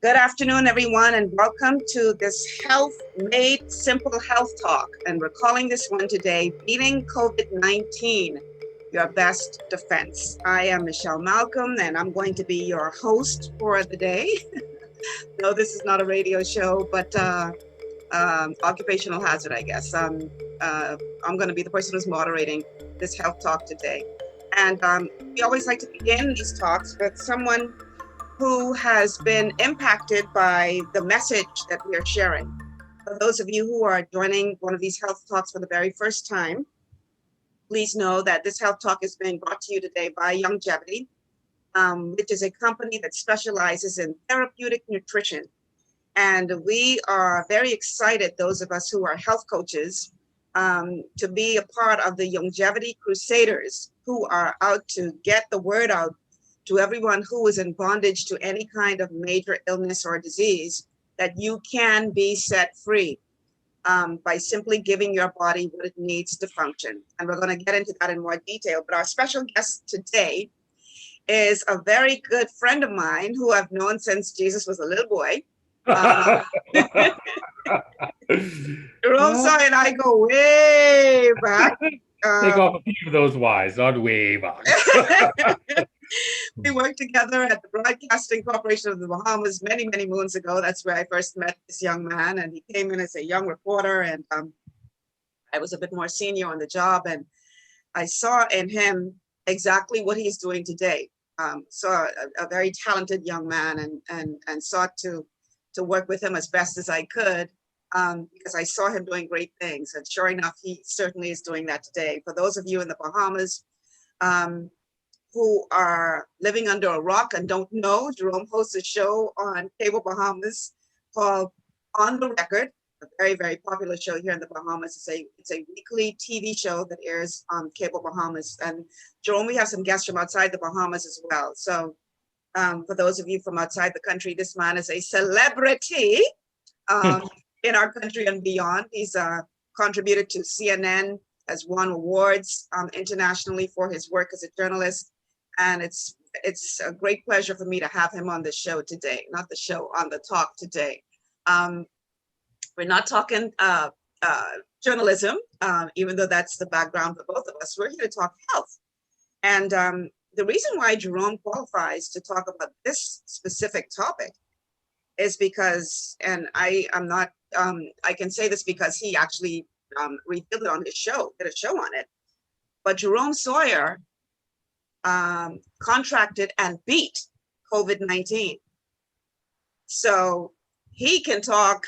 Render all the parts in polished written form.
Good afternoon, everyone, and welcome to this Health Made Simple Health Talk. And we're calling this one today, Beating COVID-19, Your Best Defense. I am Michelle Malcolm, and I'm going to be your host for the day. No, this is not a radio show, but occupational hazard, I guess. I'm going to be the person who's moderating this health talk today. And we always like to begin these talks with someone who has been impacted by the message that we are sharing. For those of you who are joining one of these health talks for the very first time, please know that this health talk is being brought to you today by Longevity, which is a company that specializes in therapeutic nutrition. And we are very excited, those of us who are health coaches, to be a part of the Longevity Crusaders who are out to get the word out to everyone who is in bondage to any kind of major illness or disease, that you can be set free by simply giving your body what it needs to function. And we're going to get into that in more detail. But our special guest today is a very good friend of mine who I've known since Jesus was a little boy. Jerome, Sawyer, and I go way back. Take off a few of those Y's, not way back. We worked together at the Broadcasting Corporation of the Bahamas many, many moons ago. That's where I first met this young man, and he came in as a young reporter, and I was a bit more senior on the job, and I saw in him exactly what he's doing today. Saw a very talented young man, and sought to work with him as best as I could, because I saw him doing great things. And sure enough, he certainly is doing that today. For those of you in the Bahamas who are living under a rock and don't know, Jerome hosts a show on Cable Bahamas called On the Record, a very, very popular show here in the Bahamas. It's a weekly TV show that airs on Cable Bahamas. And Jerome, we have some guests from outside the Bahamas as well. So for those of you from outside the country, this man is a celebrity in our country and beyond. He's contributed to CNN, has won awards internationally for his work as a journalist. And it's a great pleasure for me to have him on the show today, not the show, on the talk today. We're not talking journalism, even though that's the background for both of us. We're here to talk health. And the reason why Jerome qualifies to talk about this specific topic is because, and I can say this because he actually revealed it on his show, did a show on it. But Jerome Sawyer contracted and beat COVID-19. So he can talk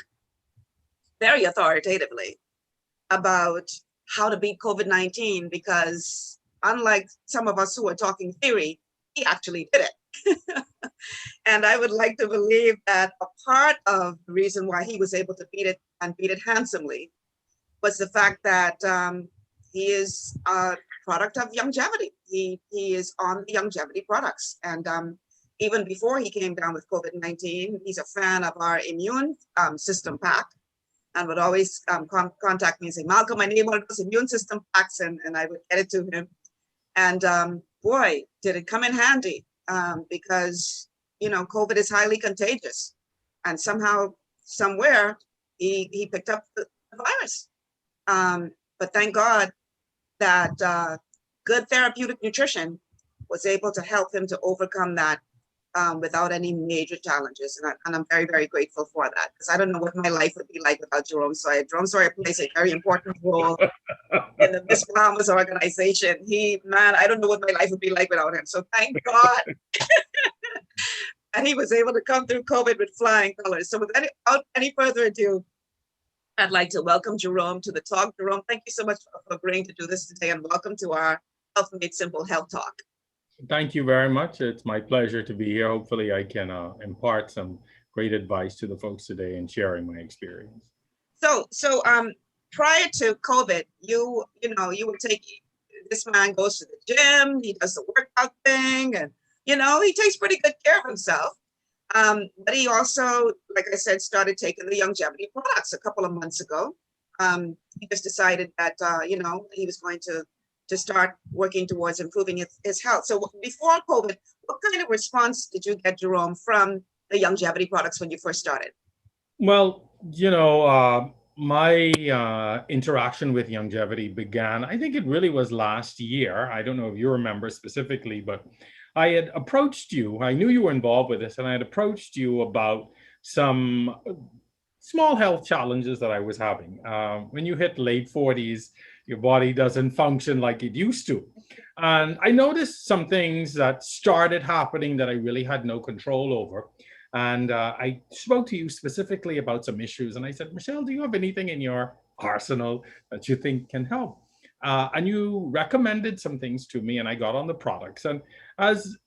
very authoritatively about how to beat COVID-19, because unlike some of us who are talking theory, he actually did it. And I would like to believe that a part of the reason why he was able to beat it, and beat it handsomely, was the fact that he is a product of Longevity. He is on the Longevity products. And even before he came down with COVID-19, he's a fan of our immune system pack, and would always contact me and say, Malcolm, I need one of those immune system packs, and I would get it to him. And boy, did it come in handy, because, you know, COVID is highly contagious. And somehow, somewhere, he picked up the virus. But thank God that good therapeutic nutrition was able to help him to overcome that without any major challenges. And I'm very, very grateful for that, because I don't know what my life would be like without Jerome Sawyer. Jerome Sawyer plays a very important role in the Miss Bahamas organization. I don't know what my life would be like without him. So thank God. And he was able to come through COVID with flying colors. So without any further ado, I'd like to welcome Jerome to the talk. Jerome, thank you so much for agreeing to do this today, and welcome to our Health Made Simple Health Talk. Thank you very much. It's my pleasure to be here. Hopefully I can impart some great advice to the folks today and sharing my experience. So prior to COVID, you would take, this man goes to the gym, he does the workout thing, and he takes pretty good care of himself. But he also, like I said, started taking the Longevity products a couple of months ago. He just decided that, he was going to start working towards improving his health. So before COVID, what kind of response did you get, Jerome, from the longevity products when you first started? Well, my interaction with longevity began, I think it really was last year. I don't know if you remember specifically, but I had approached you. I knew you were involved with this, and I had approached you about some small health challenges that I was having. When you hit late 40s, your body doesn't function like it used to. And I noticed some things that started happening that I really had no control over. And I spoke to you specifically about some issues. And I said, Michelle, do you have anything in your arsenal that you think can help? And you recommended some things to me, and I got on the products. And as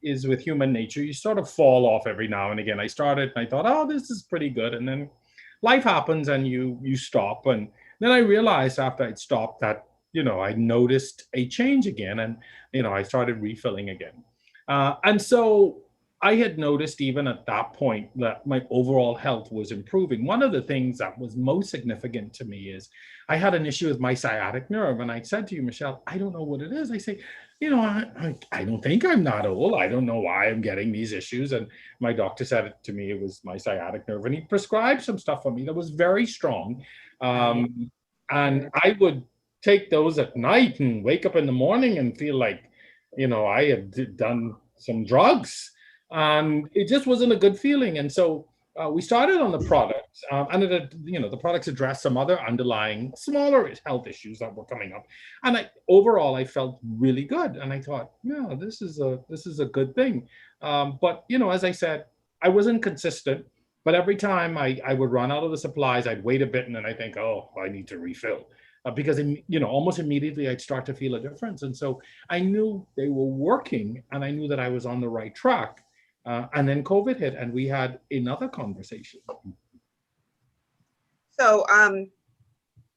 is with human nature, you sort of fall off every now and again. I started and I thought, oh, this is pretty good. And then life happens and you stop. And then I realized after I'd stopped that, I noticed a change again, and, I started refilling again. And so I had noticed even at that point that my overall health was improving. One of the things that was most significant to me is I had an issue with my sciatic nerve. And I said to you, Michelle, I don't know what it is. I say, I don't think I'm that old. I don't know why I'm getting these issues. And my doctor said it to me, it was my sciatic nerve. And he prescribed some stuff for me that was very strong. And I would take those at night and wake up in the morning and feel like, I had done some drugs. And it just wasn't a good feeling. And so we started on the products, and the products addressed some other underlying smaller health issues that were coming up. And overall, I felt really good. And I thought, yeah, this is a good thing. But as I said, I wasn't consistent. But every time I would run out of the supplies, I'd wait a bit, and then I think, oh, I need to refill. Because almost immediately I'd start to feel a difference. And so I knew they were working, and I knew that I was on the right track. And then COVID hit, and we had another conversation. So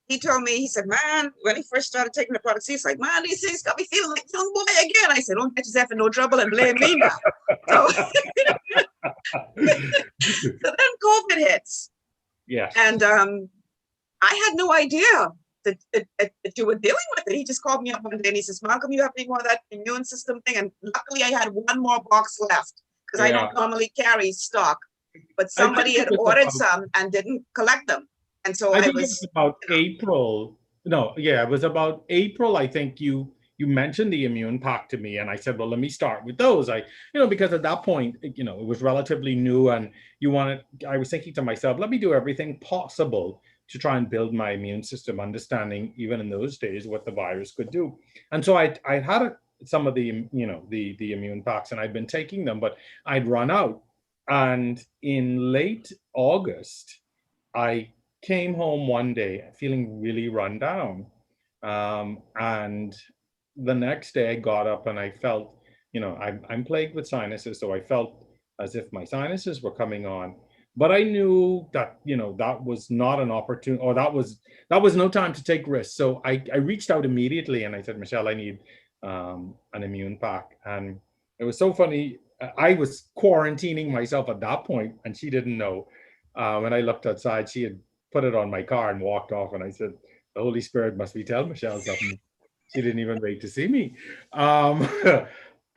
he told me, he said, man, when he first started taking the products, he's like, man, these things got me feeling like young boy again. I said, don't get yourself in no trouble and blame me now. So, so then COVID hits. Yes. And I had no idea that you were dealing with it. He just called me up one day and he says, Malcolm, you have any more of that immune system thing? And luckily I had one more box left, because I don't normally carry stock. But somebody had ordered some and didn't collect them. And so I think it was about April. No, yeah, it was about April. I think you mentioned the immune pack to me, and I said, well, let me start with those. Because at that point, it was relatively new, and I was thinking to myself, let me do everything possible to try and build my immune system, understanding even in those days what the virus could do. And so I had some of the the immune packs, and I'd been taking them, but I'd run out. And in late August, I came home one day feeling really run down. And the next day I got up and I felt, I'm plagued with sinuses. So I felt as if my sinuses were coming on. But I knew that, that was not an opportunity, or that was no time to take risks. So I reached out immediately and I said, Michelle, I need an immune pack. And it was so funny. I was quarantining myself at that point, and she didn't know. When I looked outside, she had put it on my car and walked off. And I said, the Holy Spirit must be telling Michelle something. She didn't even wait to see me.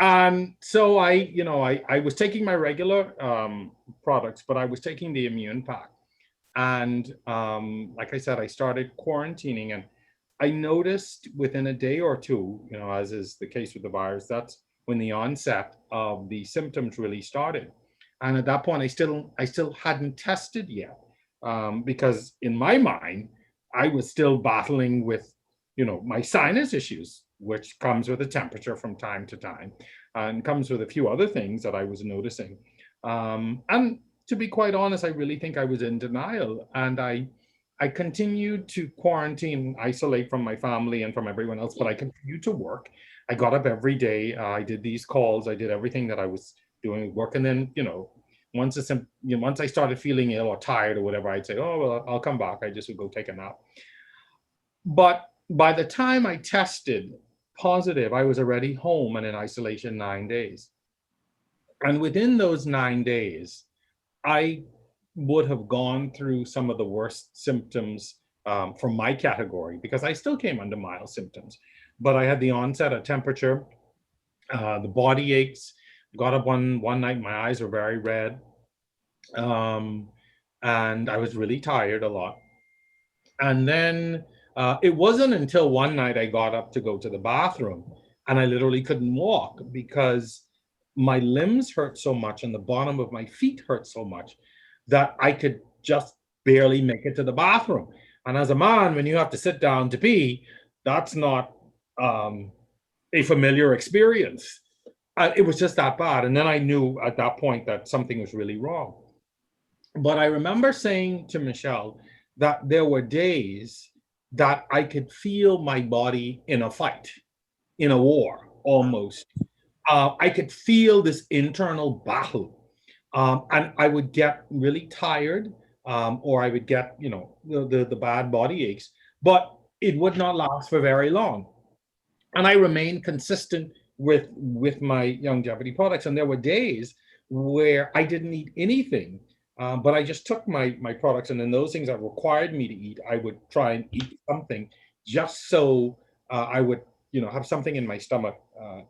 And so I was taking my regular products, but I was taking the immune pack. And like I said, I started quarantining, and I noticed within a day or two, as is the case with the virus, that's when the onset of the symptoms really started. And at that point, I still hadn't tested yet, because in my mind, I was still battling with, my sinus issues, which comes with a temperature from time to time, and comes with a few other things that I was noticing. And to be quite honest, I really think I was in denial, and I continued to quarantine, isolate from my family and from everyone else, but I continued to work. I got up every day. I did these calls. I did everything that I was doing at work. And then, once I started feeling ill or tired or whatever, I'd say, oh, well, I'll come back. I just would go take a nap. But by the time I tested positive, I was already home and in isolation 9 days. And within those 9 days, I would have gone through some of the worst symptoms from my category, because I still came under mild symptoms. But I had the onset of temperature, the body aches. Got up one night, my eyes were very red. Um, and I was really tired a lot. And then it wasn't until one night I got up to go to the bathroom and I literally couldn't walk because my limbs hurt so much and the bottom of my feet hurt so much that I could just barely make it to the bathroom. And as a man, when you have to sit down to pee, that's not um, a familiar experience. It was just that bad. And then I knew at that point that something was really wrong. But I remember saying to Michelle that there were days that I could feel my body in a fight, in a war almost. I could feel this internal battle. And I would get really tired, or I would get, the bad body aches, but it would not last for very long. And I remained consistent with my longevity products. And there were days where I didn't eat anything, but I just took my products, and then those things that required me to eat, I would try and eat something just so I would, have something in my stomach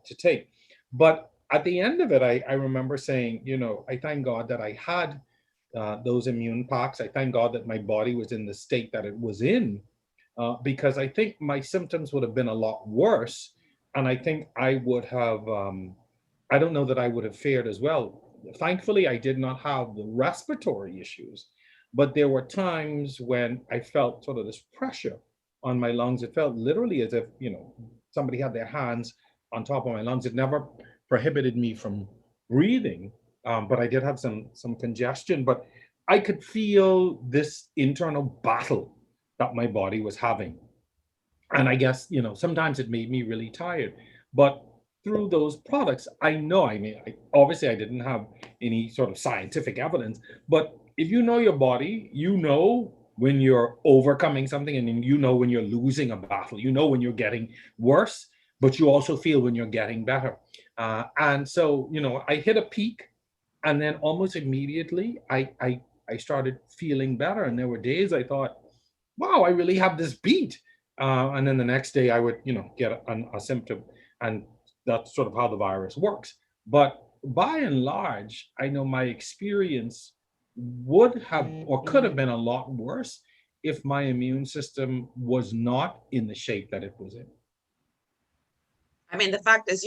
to take. But at the end of it, I remember saying, I thank God that I had those immune packs. I thank God that my body was in the state that it was in, because I think my symptoms would have been a lot worse. And I think I would have, I don't know that I would have fared as well. Thankfully, I did not have the respiratory issues, but there were times when I felt sort of this pressure on my lungs. It felt literally as if, somebody had their hands on top of my lungs. It never prohibited me from breathing, but I did have some congestion. But I could feel this internal battle that my body was having. And I guess, sometimes it made me really tired. But through those products, I know, I mean, obviously I didn't have any sort of scientific evidence, but if you know your body, you know when you're overcoming something, and then you know when you're losing a battle, you know when you're getting worse, but you also feel when you're getting better. And so, I hit a peak, and then almost immediately I started feeling better. And there were days I thought, wow, I really have this beat. And then the next day I would, get a symptom. And that's sort of how the virus works. But by and large, I know my experience would have or could have been a lot worse if my immune system was not in the shape that it was in. I mean, the fact is,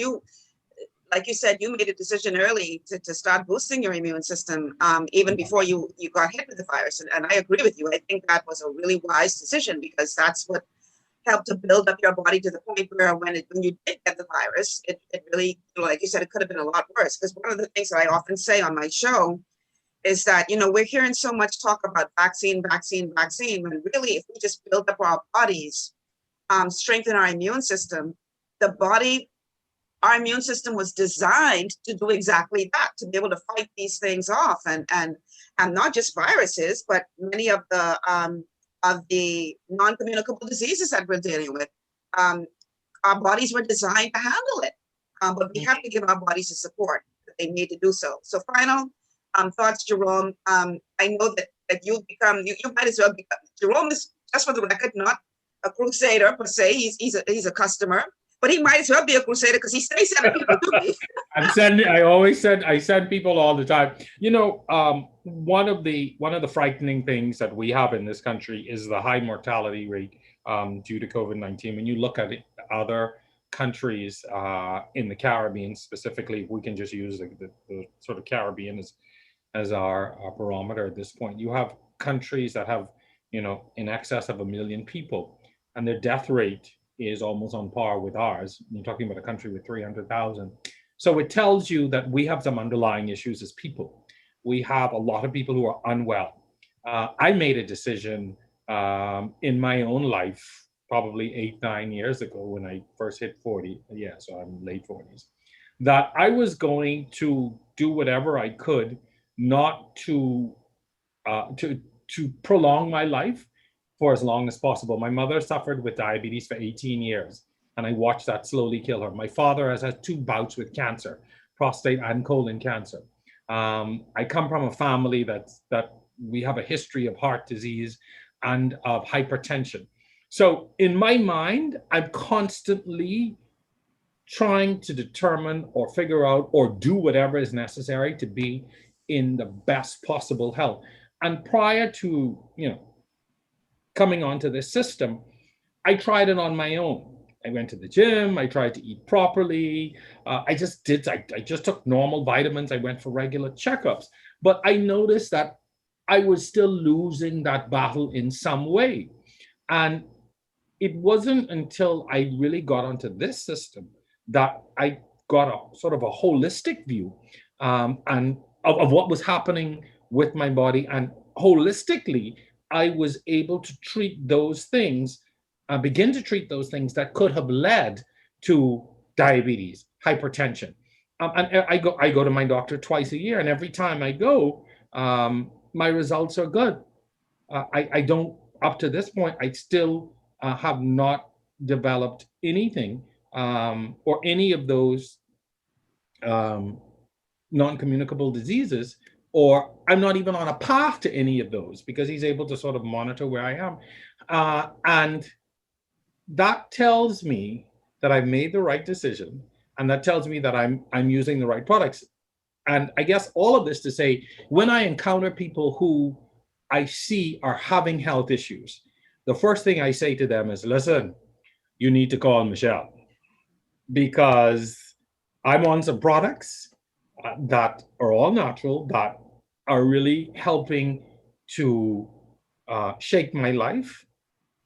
like you said, you made a decision early to start boosting your immune system, even before you got hit with the virus. And I agree with you. I think that was a really wise decision, because that's what helped to build up your body to the point where when you did get the virus, it really, like you said, it could have been a lot worse. Because one of the things that I often say on my show is that, we're hearing so much talk about vaccine, vaccine, vaccine, when really, if we just build up our bodies, strengthen our immune system, the body, our immune system was designed to do exactly that, to be able to fight these things off, and not just viruses, but many of the non-communicable diseases that we're dealing with. Our bodies were designed to handle it, but we have to give our bodies the support that they need to do so. So final thoughts, Jerome. I know that you've become, you might as well become, Jerome is, just for the record, not a crusader per se. He's a customer, but he might as well be a crusader, because he stays at people to me. I send people all the time. One of the frightening things that we have in this country is the high mortality rate due to COVID-19. When you look at other countries in the Caribbean specifically, we can just use the sort of Caribbean as our barometer at this point. You have countries that have, in excess of 1 million people, and their death rate is almost on par with ours. You're talking about a country with 300,000. So it tells you that we have some underlying issues as people. We have a lot of people who are unwell. I made a decision in my own life, probably 8-9 years ago, when I first hit 40. Yeah, so I'm late 40s, that I was going to do whatever I could not to prolong my life for as long as possible. My mother suffered with diabetes for 18 years, and I watched that slowly kill her. My father has had 2 bouts with cancer, prostate and colon cancer. I come from a family that we have a history of heart disease and of hypertension. So in my mind, I'm constantly trying to determine or figure out or do whatever is necessary to be in the best possible health. And prior to, coming onto this system, I tried it on my own. I went to the gym. I tried to eat properly. I just took normal vitamins. I went for regular checkups. But I noticed that I was still losing that battle in some way. And it wasn't until I really got onto this system that I got a sort of a holistic view, and of what was happening with my body. And holistically, I was able to treat those things, begin to treat those things that could have led to diabetes, hypertension. And I go to my doctor twice a year, and every time I go, my results are good. I don't, up to this point, I still have not developed anything, or any of those um, non-communicable diseases, or I'm not even on a path to any of those, because he's able to sort of monitor where I am. And that tells me that I've made the right decision, and that tells me that I'm using the right products. And I guess all of this to say, when I encounter people who I see are having health issues, the first thing I say to them is, listen, you need to call Michelle, because I'm on some products that are all natural, that are really helping to shape my life.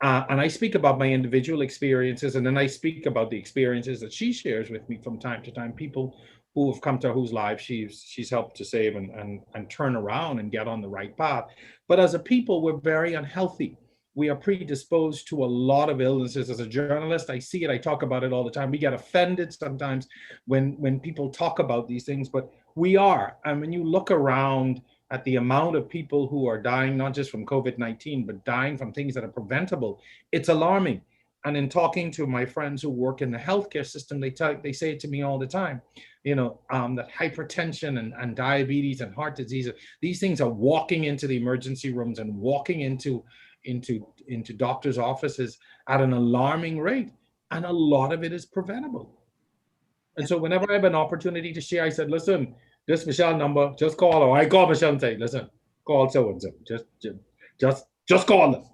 And I speak about my individual experiences, and then I speak about the experiences that she shares with me from time to time, people who have come to whose lives she's helped to save and turn around and get on the right path. But as a people, we're very unhealthy. We are predisposed to a lot of illnesses. As a journalist, I see it, I talk about it all the time. We get offended sometimes when people talk about these things, but we are. And when you look around at the amount of people who are dying, not just from COVID-19, but dying from things that are preventable, it's alarming. And in talking to my friends who work in the healthcare system, they say it to me all the time, that hypertension and diabetes and heart disease, these things are walking into the emergency rooms and walking into doctors' offices at an alarming rate. And a lot of it is preventable. And so whenever I have an opportunity to share, I said, listen, this Michelle number, just call her. I call Michelle and say, listen, call so-and-so. Just call them.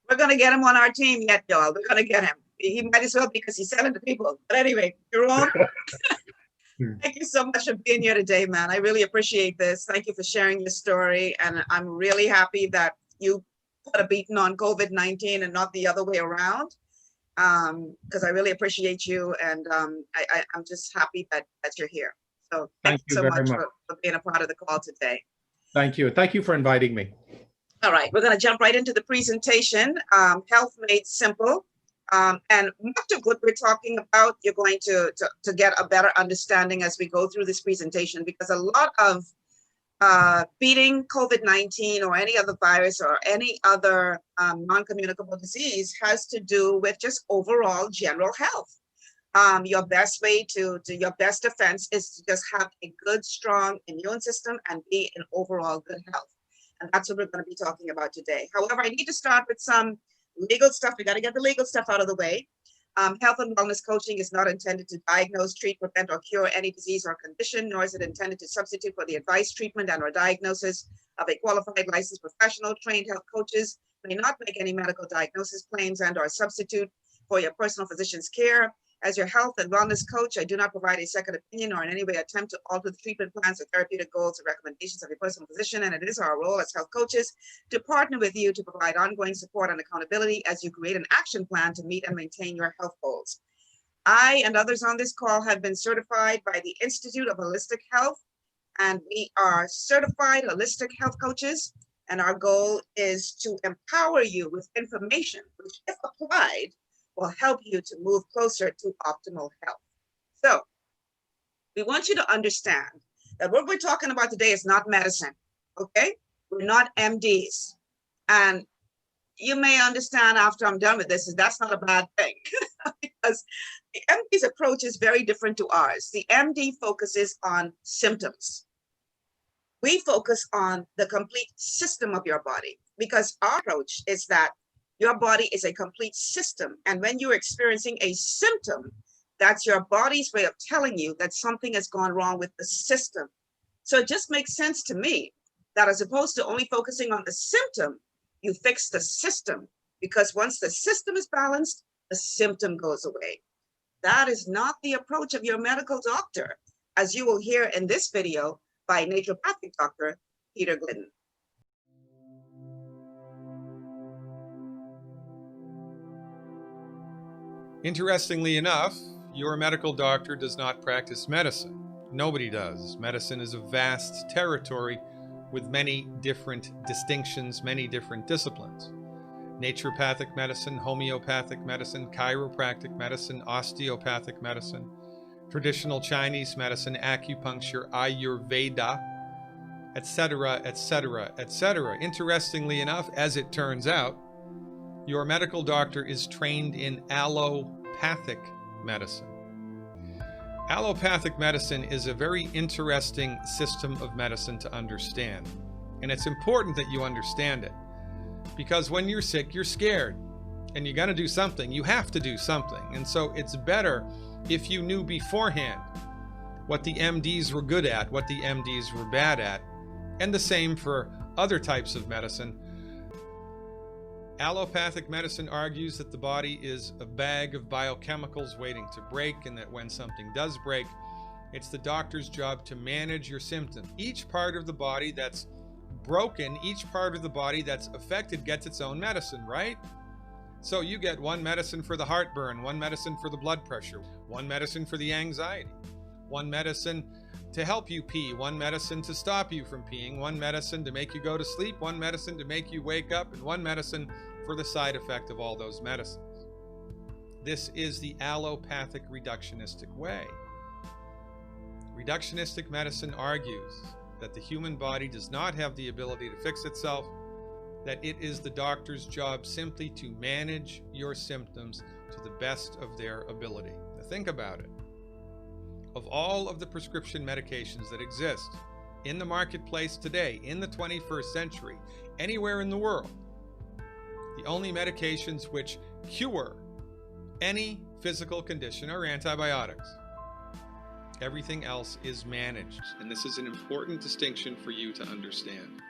We're going to get him on our team yet, y'all. We're going to get him. He might as well, because he's selling to people. But anyway, Jerome, thank you so much for being here today, man. I really appreciate this. Thank you for sharing your story. And I'm really happy that you put a beating on COVID-19 and not the other way around, because I really appreciate you. And I'm just happy that you're here. So thank you so much for being a part of the call today. Thank you. Thank you for inviting me. All right, we're going to jump right into the presentation, Health Made Simple. And much of what we're talking about, you're going to get a better understanding as we go through this presentation, because a lot of beating COVID-19 or any other virus or any other non-communicable disease has to do with just overall general health. Your best way your best defense is to just have a good, strong immune system and be in overall good health. And that's what we're going to be talking about today. However, I need to start with some legal stuff. We got to get the legal stuff out of the way. Health and wellness coaching is not intended to diagnose, treat, prevent, or cure any disease or condition, nor is it intended to substitute for the advice, treatment, and or diagnosis of a qualified licensed professional. Trained health coaches may not make any medical diagnosis, claims, and or substitute for your personal physician's care. As your health and wellness coach, I do not provide a second opinion or in any way attempt to alter the treatment plans or therapeutic goals or recommendations of your personal physician. And it is our role as health coaches to partner with you to provide ongoing support and accountability as you create an action plan to meet and maintain your health goals. I and others on this call have been certified by the Institute of Holistic Health, and we are certified holistic health coaches. And our goal is to empower you with information which, if applied, will help you to move closer to optimal health. So we want you to understand that what we're talking about today is not medicine, okay? We're not MDs. And you may understand after I'm done with this, is that's not a bad thing because the MD's approach is very different to ours. The MD focuses on symptoms. We focus on the complete system of your body, because our approach is that your body is a complete system. And when you're experiencing a symptom, that's your body's way of telling you that something has gone wrong with the system. So it just makes sense to me that as opposed to only focusing on the symptom, you fix the system, because once the system is balanced, the symptom goes away. That is not the approach of your medical doctor, as you will hear in this video by naturopathic doctor Peter Glidden. Interestingly enough, your medical doctor does not practice medicine. Nobody does. Medicine is a vast territory with many different distinctions, many different disciplines. Naturopathic medicine, homeopathic medicine, chiropractic medicine, osteopathic medicine, traditional Chinese medicine, acupuncture, Ayurveda, etc., etc., etc. Interestingly enough, as it turns out, your medical doctor is trained in allopathic medicine. Allopathic medicine is a very interesting system of medicine to understand. And it's important that you understand it. Because when you're sick, you're scared. And you got to do something. You have to do something. And so it's better if you knew beforehand what the MDs were good at, what the MDs were bad at. And the same for other types of medicine. Allopathic medicine argues that the body is a bag of biochemicals waiting to break, and that when something does break, it's the doctor's job to manage your symptom. Each part of the body that's broken, each part of the body that's affected gets its own medicine, right? So you get one medicine for the heartburn, one medicine for the blood pressure, one medicine for the anxiety, one medicine to help you pee, one medicine to stop you from peeing, one medicine to make you go to sleep, one medicine to make you wake up, and one medicine for the side effect of all those medicines. This is the allopathic reductionistic way. Reductionistic medicine argues that the human body does not have the ability to fix itself, that it is the doctor's job simply to manage your symptoms to the best of their ability. Now think about it. Of all of the prescription medications that exist in the marketplace today, in the 21st century, anywhere in the world, the only medications which cure any physical condition are antibiotics. Everything else is managed, and this is an important distinction for you to understand.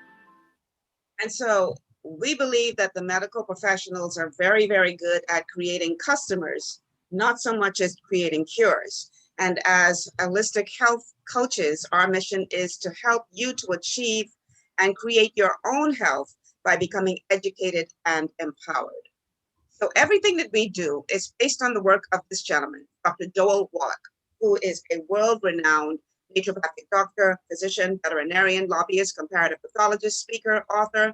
And so we believe that the medical professionals are very, very good at creating customers, not so much as creating cures. And as holistic health coaches, our mission is to help you to achieve and create your own health by becoming educated and empowered. So everything that we do is based on the work of this gentleman, Dr. Joel Wallach, who is a world-renowned naturopathic doctor, physician, veterinarian, lobbyist, comparative pathologist, speaker, author,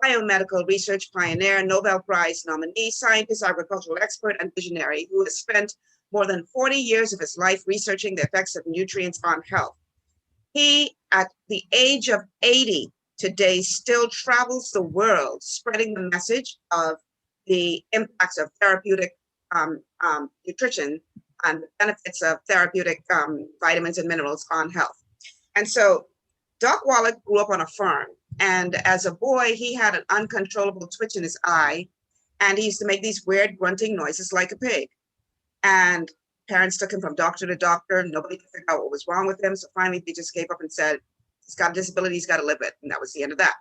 biomedical research pioneer, Nobel Prize nominee, scientist, agricultural expert, and visionary who has spent more than 40 years of his life researching the effects of nutrients on health. He, at the age of 80 today, still travels the world spreading the message of the impacts of therapeutic nutrition and the benefits of therapeutic vitamins and minerals on health. And so Doc Wallach grew up on a farm, and as a boy, he had an uncontrollable twitch in his eye, and he used to make these weird grunting noises like a pig. And parents took him from doctor to doctor. Nobody could figure out what was wrong with him. So finally, they just gave up and said, he's got a disability, he's got to live it. And that was the end of that.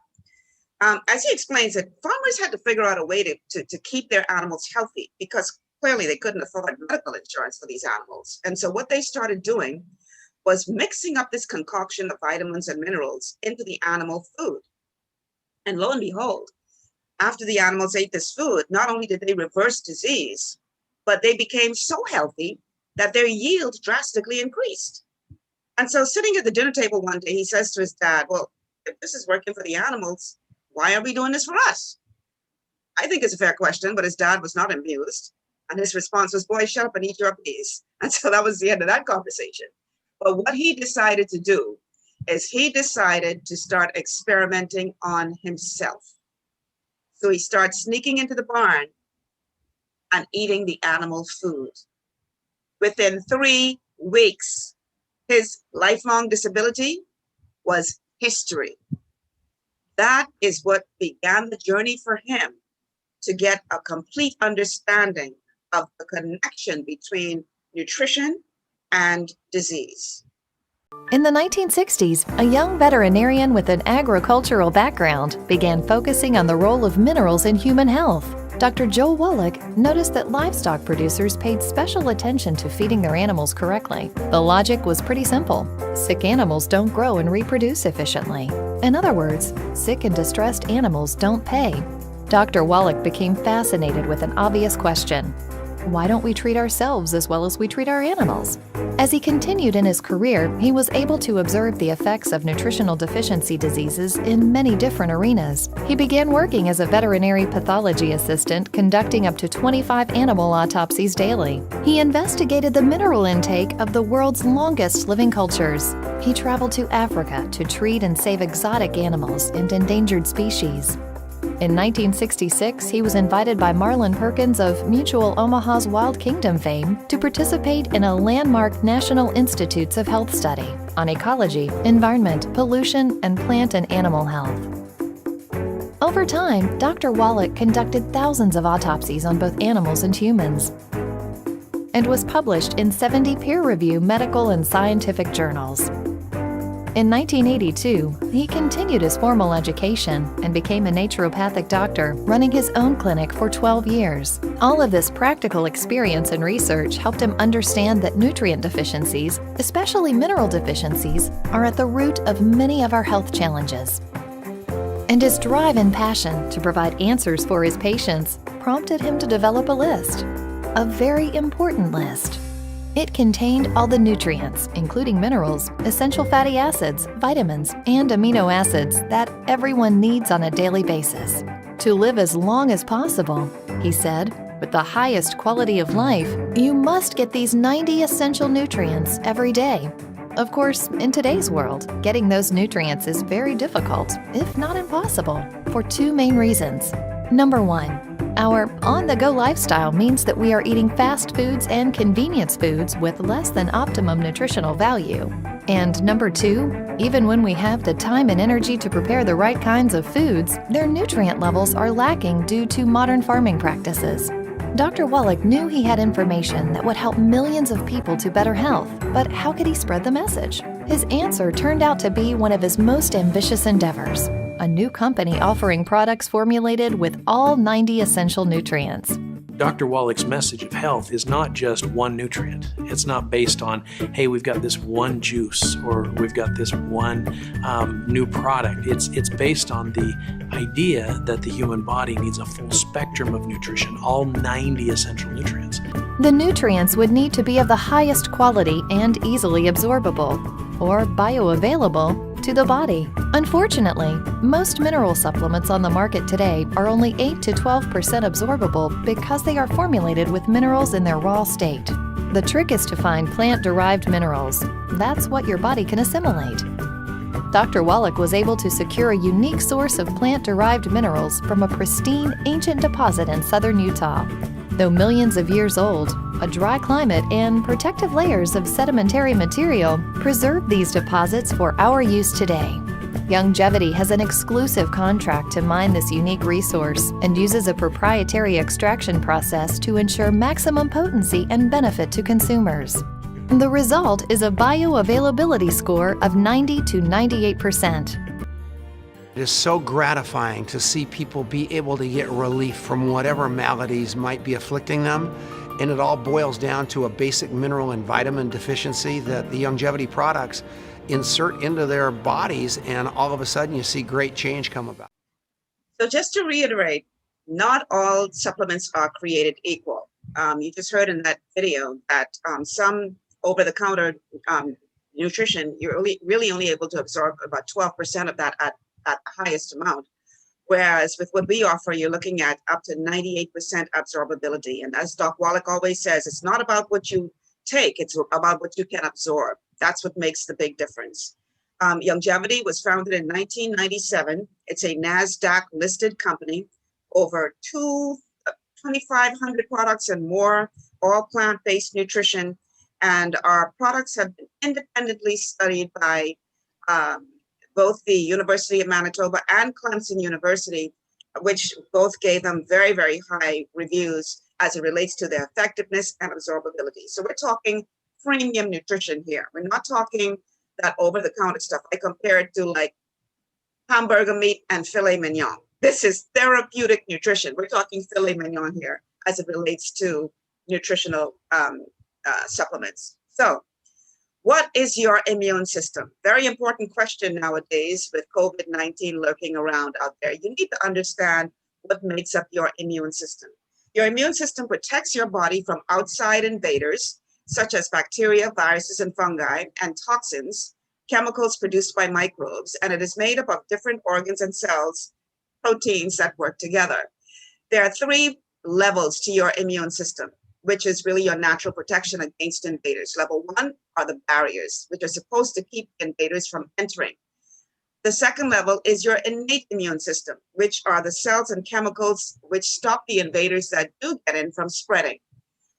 As he explains it, farmers had to figure out a way to keep their animals healthy because clearly they couldn't afford medical insurance for these animals. And so what they started doing was mixing up this concoction of vitamins and minerals into the animal food. And lo and behold, after the animals ate this food, not only did they reverse disease, but they became so healthy that their yield drastically increased. And so sitting at the dinner table one day, he says to his dad, well, if this is working for the animals, why are we doing this for us? I think it's a fair question, but his dad was not amused. And his response was, boy, shut up and eat your peas. And so that was the end of that conversation. But what he decided to do is he decided to start experimenting on himself. So he starts sneaking into the barn and eating the animal food. Within 3 weeks, his lifelong disability was history. That is what began the journey for him to get a complete understanding of the connection between nutrition and disease. In the 1960s, a young veterinarian with an agricultural background began focusing on the role of minerals in human health. Dr. Joel Wallach noticed that livestock producers paid special attention to feeding their animals correctly. The logic was pretty simple. Sick animals don't grow and reproduce efficiently. In other words, sick and distressed animals don't pay. Dr. Wallach became fascinated with an obvious question. Why don't we treat ourselves as well as we treat our animals? As he continued in his career, he was able to observe the effects of nutritional deficiency diseases in many different arenas. He began working as a veterinary pathology assistant, conducting up to 25 animal autopsies daily. He investigated the mineral intake of the world's longest living cultures. He traveled to Africa to treat and save exotic animals and endangered species. In 1966, he was invited by Marlin Perkins of Mutual Omaha's Wild Kingdom fame to participate in a landmark National Institutes of Health study on ecology, environment, pollution, and plant and animal health. Over time, Dr. Wallach conducted thousands of autopsies on both animals and humans and was published in 70 peer-reviewed medical and scientific journals. In 1982, he continued his formal education and became a naturopathic doctor, running his own clinic for 12 years. All of this practical experience and research helped him understand that nutrient deficiencies, especially mineral deficiencies, are at the root of many of our health challenges. And his drive and passion to provide answers for his patients prompted him to develop a list, a very important list. It contained all the nutrients, including minerals, essential fatty acids, vitamins, and amino acids that everyone needs on a daily basis. To live as long as possible, he said, with the highest quality of life, you must get these 90 essential nutrients every day. Of course, in today's world, getting those nutrients is very difficult, if not impossible, for two main reasons. Number one, our on-the-go lifestyle means that we are eating fast foods and convenience foods with less than optimum nutritional value. And number two, even when we have the time and energy to prepare the right kinds of foods, their nutrient levels are lacking due to modern farming practices. Dr. Wallach knew he had information that would help millions of people to better health, but how could he spread the message? His answer turned out to be one of his most ambitious endeavors. A new company offering products formulated with all 90 essential nutrients. Dr. Wallach's message of health is not just one nutrient. It's not based on, hey, we've got this one juice or we've got this one new product. It's based on the idea that the human body needs a full spectrum of nutrition, all 90 essential nutrients. The nutrients would need to be of the highest quality and easily absorbable, or bioavailable, to the body. Unfortunately, most mineral supplements on the market today are only 8 to 12% absorbable because they are formulated with minerals in their raw state. The trick is to find plant-derived minerals. That's what your body can assimilate. Dr. Wallach was able to secure a unique source of plant-derived minerals from a pristine ancient deposit in southern Utah. Though millions of years old, a dry climate and protective layers of sedimentary material preserve these deposits for our use today. Youngevity has an exclusive contract to mine this unique resource and uses a proprietary extraction process to ensure maximum potency and benefit to consumers. The result is a bioavailability score of 90 to 98%. It is so gratifying to see people be able to get relief from whatever maladies might be afflicting them. And it all boils down to a basic mineral and vitamin deficiency that the Youngevity products insert into their bodies, and all of a sudden you see great change come about. So just to reiterate, not all supplements are created equal. You just heard in that video that some over-the-counter nutrition, you're really only able to absorb about 12% of that at the highest amount. Whereas with what we offer, you're looking at up to 98% absorbability. And as Doc Wallach always says, it's not about what you take, it's about what you can absorb. That's what makes the big difference. Youngevity was founded in 1997. It's a NASDAQ listed company, over 2,500 products and more, all plant-based nutrition. And our products have been independently studied by both the University of Manitoba and Clemson University, which both gave them very, very high reviews as it relates to their effectiveness and absorbability. So we're talking premium nutrition here. We're not talking that over-the-counter stuff. I compare it to like hamburger meat and filet mignon. This is therapeutic nutrition. We're talking filet mignon here as it relates to nutritional supplements. So what is your immune system? Very important question nowadays with COVID-19 lurking around out there. You need to understand what makes up your immune system. Your immune system protects your body from outside invaders, such as bacteria, viruses, and fungi, and toxins, chemicals produced by microbes, and it is made up of different organs and cells, proteins that work together. There are 3 levels to your immune system, which is really your natural protection against invaders. Level 1 are the barriers, which are supposed to keep invaders from entering. The second level is your innate immune system, which are the cells and chemicals which stop the invaders that do get in from spreading.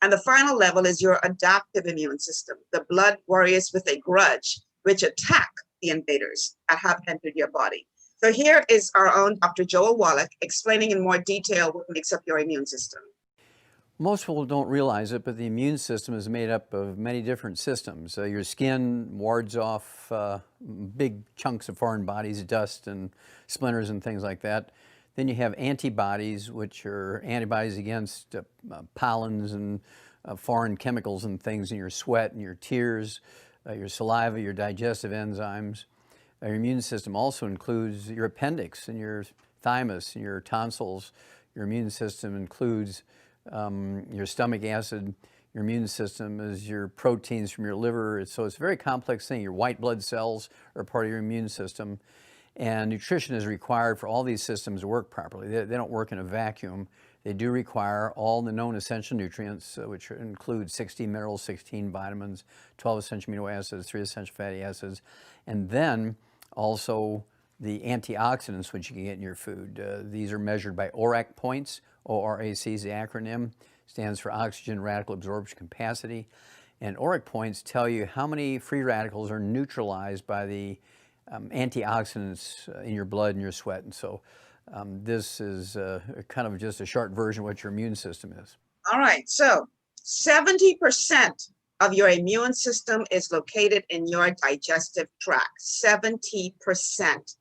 And the final level is your adaptive immune system, the blood warriors with a grudge, which attack the invaders that have entered your body. So here is our own Dr. Joel Wallach explaining in more detail what makes up your immune system. Most people don't realize it, but the immune system is made up of many different systems. Your skin wards off big chunks of foreign bodies, dust and splinters and things like that. Then you have antibodies, which are antibodies against pollens and foreign chemicals and things in your sweat and your tears, your saliva, your digestive enzymes. Your immune system also includes your appendix and your thymus and your tonsils. Your immune system includes your stomach acid. Your immune system is your proteins from your liver. So it's a very complex thing. Your white blood cells are part of your immune system. And nutrition is required for all these systems to work properly. They don't work in a vacuum. They do require all the known essential nutrients, which include 16 minerals, 16 vitamins, 12 essential amino acids, 3 essential fatty acids, and then also the antioxidants which you can get in your food. These are measured by ORAC points. ORAC is the acronym, stands for oxygen radical absorption capacity. And ORAC points tell you how many free radicals are neutralized by the antioxidants in your blood and your sweat. And so this is kind of just a short version of what your immune system is. All right, so 70% of your immune system is located in your digestive tract, 70%.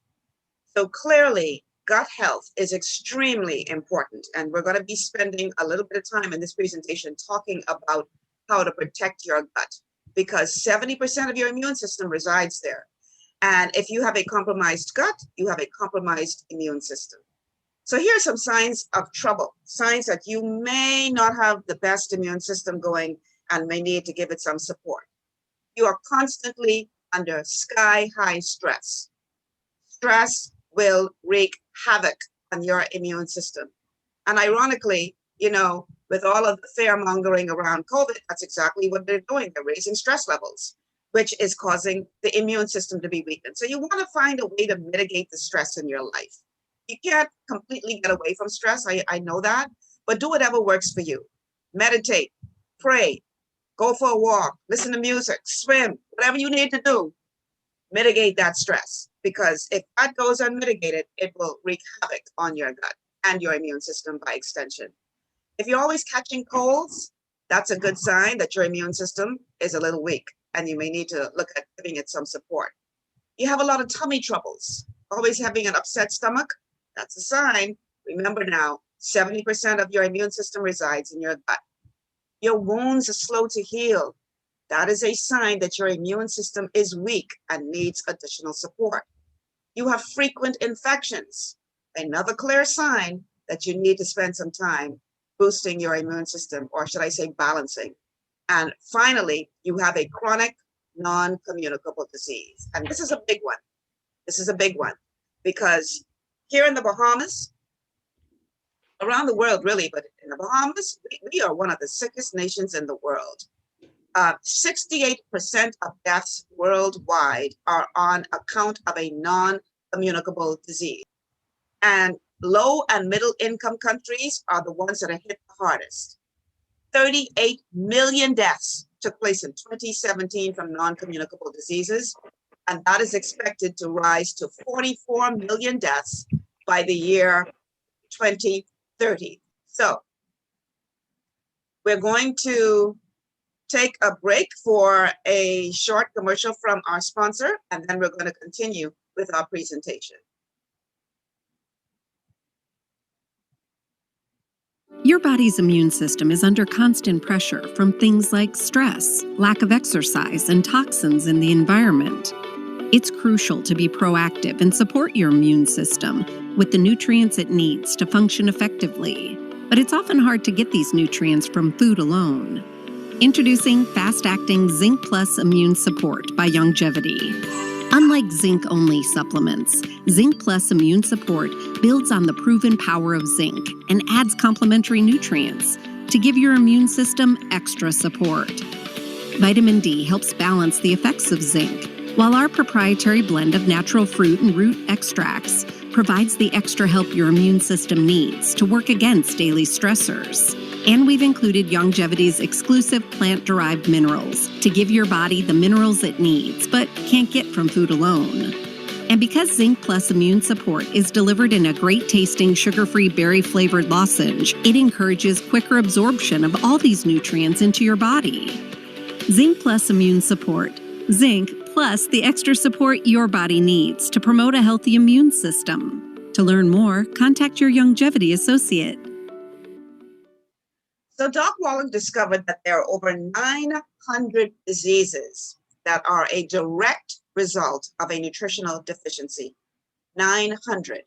So clearly, gut health is extremely important. And we're going to be spending a little bit of time in this presentation talking about how to protect your gut, because 70% of your immune system resides there. And if you have a compromised gut, you have a compromised immune system. So here are some signs of trouble, signs that you may not have the best immune system going and may need to give it some support. You are constantly under sky-high stress. Stress will wreak havoc on your immune system. And ironically, you know, with all of the fear-mongering around COVID, that's exactly what they're doing. They're raising stress levels, which is causing the immune system to be weakened. So you want to find a way to mitigate the stress in your life. You can't completely get away from stress, I know that, but do whatever works for you. Meditate, pray, go for a walk, listen to music, swim, whatever you need to do, mitigate that stress. Because if that goes unmitigated, it will wreak havoc on your gut and your immune system by extension. If you're always catching colds, that's a good sign that your immune system is a little weak and you may need to look at giving it some support. You have a lot of tummy troubles, always having an upset stomach, that's a sign. Remember now, 70% of your immune system resides in your gut. Your wounds are slow to heal. That is a sign that your immune system is weak and needs additional support. You have frequent infections, another clear sign that you need to spend some time boosting your immune system, or should I say balancing. And finally, you have a chronic non-communicable disease. And this is a big one. This is a big one because here in the Bahamas, around the world really, but in the Bahamas, we are one of the sickest nations in the world. 68% of deaths worldwide are on account of a non-communicable disease. And low and middle income countries are the ones that are hit the hardest. 38 million deaths took place in 2017 from non-communicable diseases, and that is expected to rise to 44 million deaths by the year 2030. So we're going to take a break for a short commercial from our sponsor, and then we're going to continue with our presentation. Your body's immune system is under constant pressure from things like stress, lack of exercise, and toxins in the environment. It's crucial to be proactive and support your immune system with the nutrients it needs to function effectively. But it's often hard to get these nutrients from food alone. Introducing fast-acting Zinc Plus Immune Support by Longevity. Unlike zinc-only supplements, Zinc Plus Immune Support builds on the proven power of zinc and adds complementary nutrients to give your immune system extra support. Vitamin D helps balance the effects of zinc, while our proprietary blend of natural fruit and root extracts provides the extra help your immune system needs to work against daily stressors. And we've included Longevity's exclusive plant-derived minerals to give your body the minerals it needs, but can't get from food alone. And because Zinc Plus Immune Support is delivered in a great-tasting, sugar-free, berry-flavored lozenge, it encourages quicker absorption of all these nutrients into your body. Zinc Plus Immune Support. Zinc plus the extra support your body needs to promote a healthy immune system. To learn more, contact your Longevity associate. So Doc Wallach discovered that there are over 900 diseases that are a direct result of a nutritional deficiency. 900.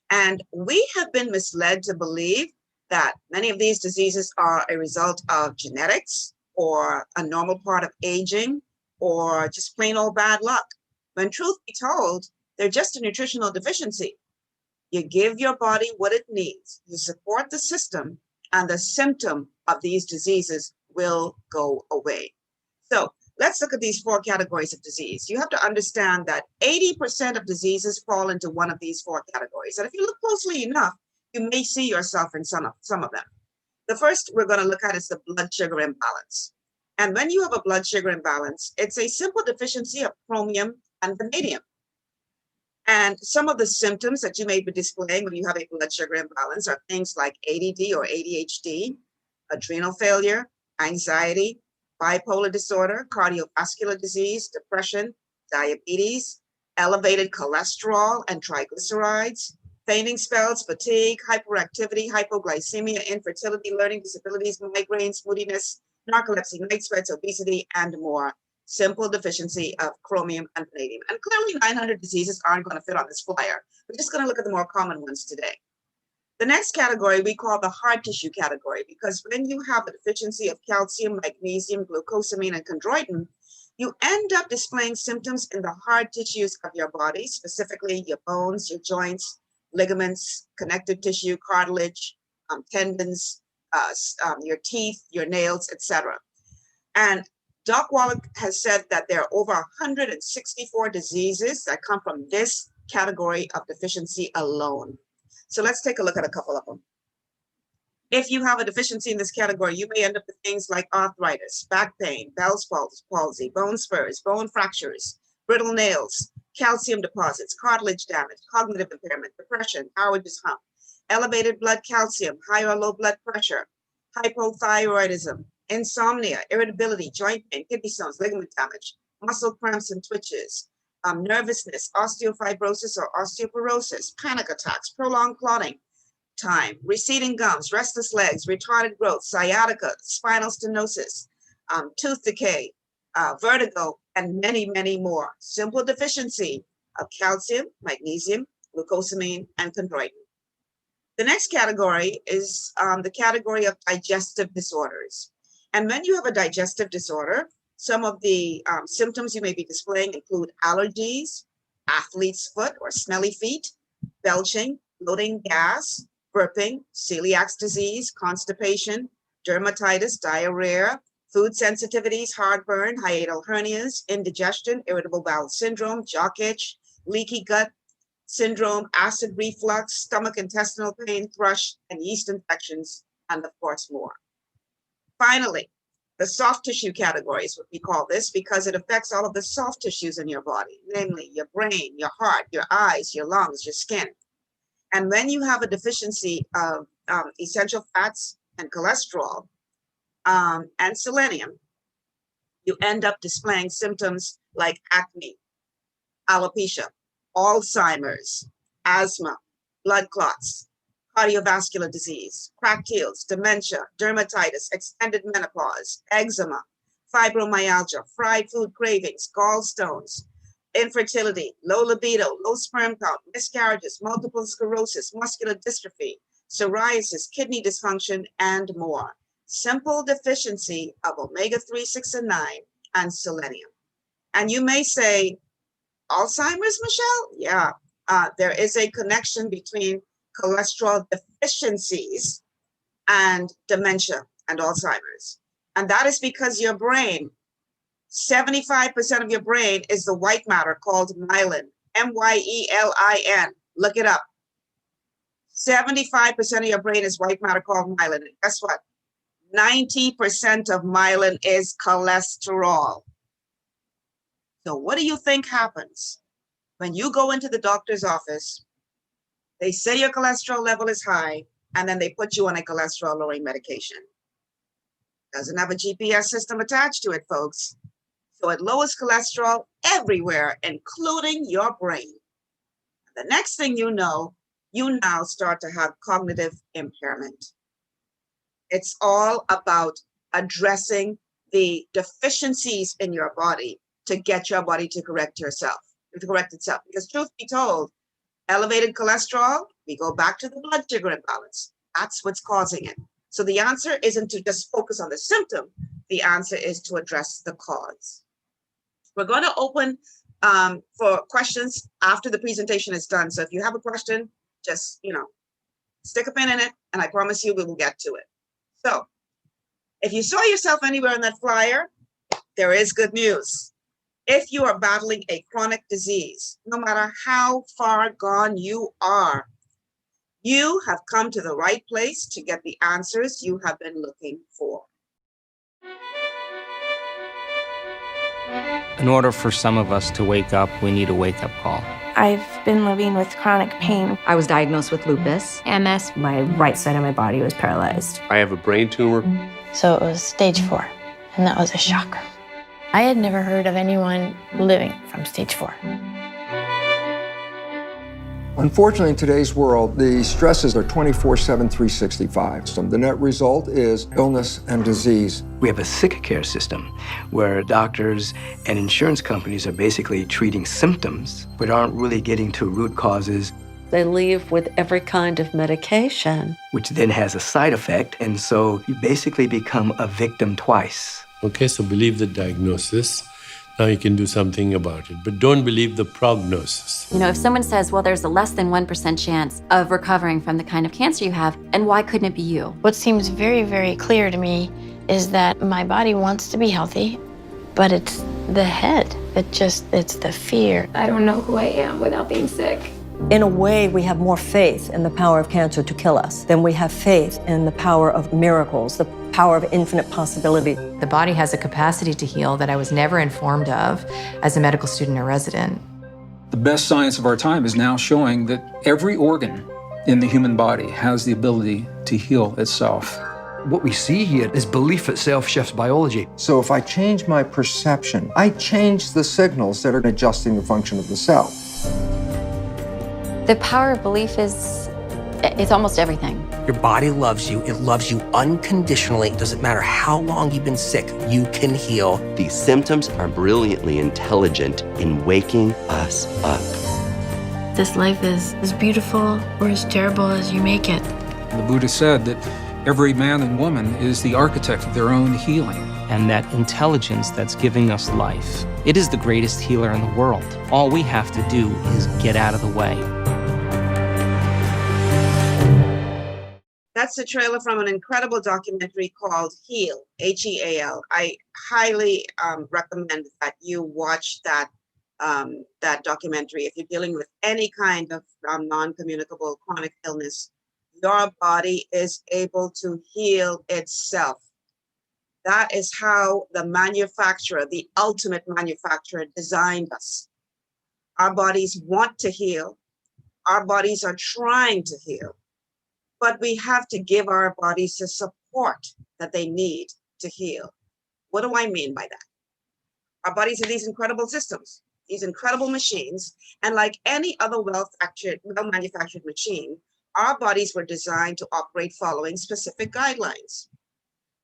And we have been misled to believe that many of these diseases are a result of genetics or a normal part of aging or just plain old bad luck. When truth be told, they're just a nutritional deficiency. You give your body what it needs. You support the system, and the symptom of these diseases will go away. So let's look at these 4 categories of disease. You have to understand that 80% of diseases fall into one of these 4 categories. And if you look closely enough, you may see yourself in some of them. The first we're going to look at is the blood sugar imbalance. And when you have a blood sugar imbalance, it's a simple deficiency of chromium and vanadium. And some of the symptoms that you may be displaying when you have a blood sugar imbalance are things like ADD or ADHD, adrenal failure, anxiety, bipolar disorder, cardiovascular disease, depression, diabetes, elevated cholesterol and triglycerides, fainting spells, fatigue, hyperactivity, hypoglycemia, infertility, learning disabilities, migraines, moodiness, narcolepsy, night sweats, obesity, and more. Simple deficiency of chromium and vanadium. And clearly 900 diseases aren't going to fit on this flyer. We're just going to look at the more common ones today. The next category we call the hard tissue category, because when you have a deficiency of calcium, magnesium, glucosamine, and chondroitin, you end up displaying symptoms in the hard tissues of your body, specifically your bones, your joints, ligaments, connective tissue, cartilage, tendons, your teeth, your nails, etc. And Doc Wallach has said that there are over 164 diseases that come from this category of deficiency alone. So let's take a look at a couple of them. If you have a deficiency in this category, you may end up with things like arthritis, back pain, Bell's palsy, bone spurs, bone fractures, brittle nails, calcium deposits, cartilage damage, cognitive impairment, depression, Howard's hump, elevated blood calcium, high or low blood pressure, hypothyroidism, insomnia, irritability, joint pain, kidney stones, ligament damage, muscle cramps and twitches, nervousness, osteofibrosis or osteoporosis, panic attacks, prolonged clotting time, receding gums, restless legs, retarded growth, sciatica, spinal stenosis, tooth decay, vertigo, and many, many more. Simple deficiency of calcium, magnesium, glucosamine, and chondroitin. The next category is the category of digestive disorders. And when you have a digestive disorder, some of the symptoms you may be displaying include allergies, athlete's foot or smelly feet, belching, bloating, gas, burping, celiac disease, constipation, dermatitis, diarrhea, food sensitivities, heartburn, hiatal hernias, indigestion, irritable bowel syndrome, jock itch, leaky gut syndrome, acid reflux, stomach intestinal pain, thrush, and yeast infections, and of course more. Finally, the soft tissue category is what we call this because it affects all of the soft tissues in your body, namely your brain, your heart, your eyes, your lungs, your skin. And when you have a deficiency of essential fats and cholesterol and selenium, you end up displaying symptoms like acne, alopecia, Alzheimer's, asthma, blood clots, cardiovascular disease, cracked heels, dementia, dermatitis, extended menopause, eczema, fibromyalgia, fried food cravings, gallstones, infertility, low libido, low sperm count, miscarriages, multiple sclerosis, muscular dystrophy, psoriasis, kidney dysfunction, and more. Simple deficiency of omega-3, 6, and 9, and selenium. And you may say, Alzheimer's, Michelle? Yeah, there is a connection between cholesterol deficiencies and dementia and Alzheimer's. And that is because your brain, 75% of your brain is the white matter called myelin, M-Y-E-L-I-N. Look it up. 75% of your brain is white matter called myelin. And guess what? 90% of myelin is cholesterol. So what do you think happens when you go into the doctor's office? They say your cholesterol level is high, and then they put you on a cholesterol lowering medication. Doesn't have a GPS system attached to it, folks. So it lowers cholesterol everywhere, including your brain. The next thing you know, you now start to have cognitive impairment. It's all about addressing the deficiencies in your body to get your body to correct itself. Because truth be told, elevated cholesterol, we go back to the blood sugar imbalance. That's what's causing it. So the answer isn't to just focus on the symptom. The answer is to address the cause. We're going to open for questions after the presentation is done. So if you have a question, just, stick a pin in it, and I promise you we will get to it. So if you saw yourself anywhere in that flyer, there is good news. If you are battling a chronic disease, no matter how far gone you are, you have come to the right place to get the answers you have been looking for. In order for some of us to wake up, we need a wake-up call. I've been living with chronic pain. I was diagnosed with lupus, MS. My right side of my body was paralyzed. I have a brain tumor. So it was stage 4, and that was a shocker. I had never heard of anyone living from stage 4. Unfortunately, in today's world, the stresses are 24/7, 365. So the net result is illness and disease. We have a sick care system where doctors and insurance companies are basically treating symptoms, but aren't really getting to root causes. They leave with every kind of medication, which then has a side effect, and so you basically become a victim twice. Okay, so believe the diagnosis. Now you can do something about it, but don't believe the prognosis. If someone says, well, there's a less than 1% chance of recovering from the kind of cancer you have, and why couldn't it be you? What seems very, very clear to me is that my body wants to be healthy, but it's the head. It's the fear. I don't know who I am without being sick. In a way, we have more faith in the power of cancer to kill us than we have faith in the power of miracles, the power of infinite possibility. The body has a capacity to heal that I was never informed of as a medical student or resident. The best science of our time is now showing that every organ in the human body has the ability to heal itself. What we see here is belief itself shifts biology. So if I change my perception, I change the signals that are adjusting the function of the cell. The power of belief it's almost everything. Your body loves you. It loves you unconditionally. It doesn't matter how long you've been sick, you can heal. These symptoms are brilliantly intelligent in waking us up. This life is as beautiful or as terrible as you make it. The Buddha said that every man and woman is the architect of their own healing. And that intelligence that's giving us life, it is the greatest healer in the world. All we have to do is get out of the way. That's a trailer from an incredible documentary called Heal, H-E-A-L. I highly recommend that you watch that documentary. If you're dealing with any kind of non-communicable chronic illness, your body is able to heal itself. That is how the manufacturer, the ultimate manufacturer, designed us. Our bodies want to heal. Our bodies are trying to heal. But we have to give our bodies the support that they need to heal. What do I mean by that? Our bodies are these incredible systems, these incredible machines. And like any other well-manufactured machine, our bodies were designed to operate following specific guidelines.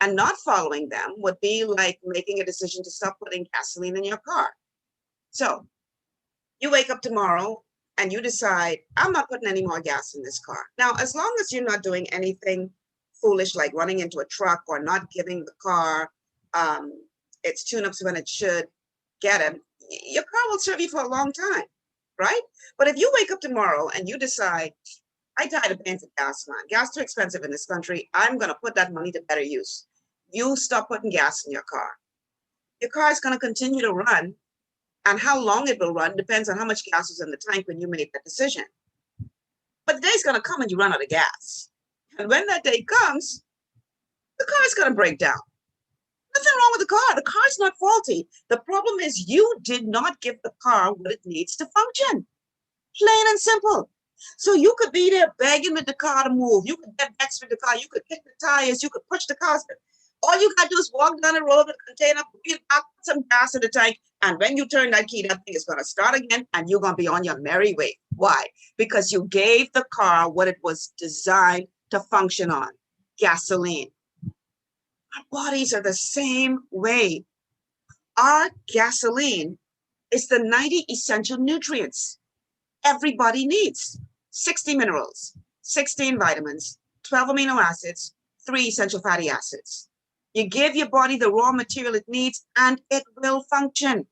And not following them would be like making a decision to stop putting gasoline in your car. So you wake up tomorrow and you decide, I'm not putting any more gas in this car. Now, as long as you're not doing anything foolish like running into a truck or not giving the car its tune-ups when it should get them, your car will serve you for a long time, right? But if you wake up tomorrow and you decide, I tired of paying for gas, man. Gas too expensive in this country. I'm going to put that money to better use. You stop putting gas in your car. Your car is going to continue to run, and how long it will run depends on how much gas was in the tank when you made that decision. But the day's going to come and you run out of gas. And when that day comes, the car is going to break down. Nothing wrong with the car. The car's not faulty. The problem is you did not give the car what it needs to function. Plain and simple. So you could be there begging with the car to move. You could get vexed with the car. You could kick the tires. You could push the cars. All you got to do is walk down the road with a container, put some gas in the tank, and when you turn that key, that thing is going to start again, and you're going to be on your merry way. Why? Because you gave the car what it was designed to function on, gasoline. Our bodies are the same way. Our gasoline is the 90 essential nutrients everybody needs. 60 minerals, 16 vitamins, 12 amino acids, 3 essential fatty acids. You give your body the raw material it needs and it will function.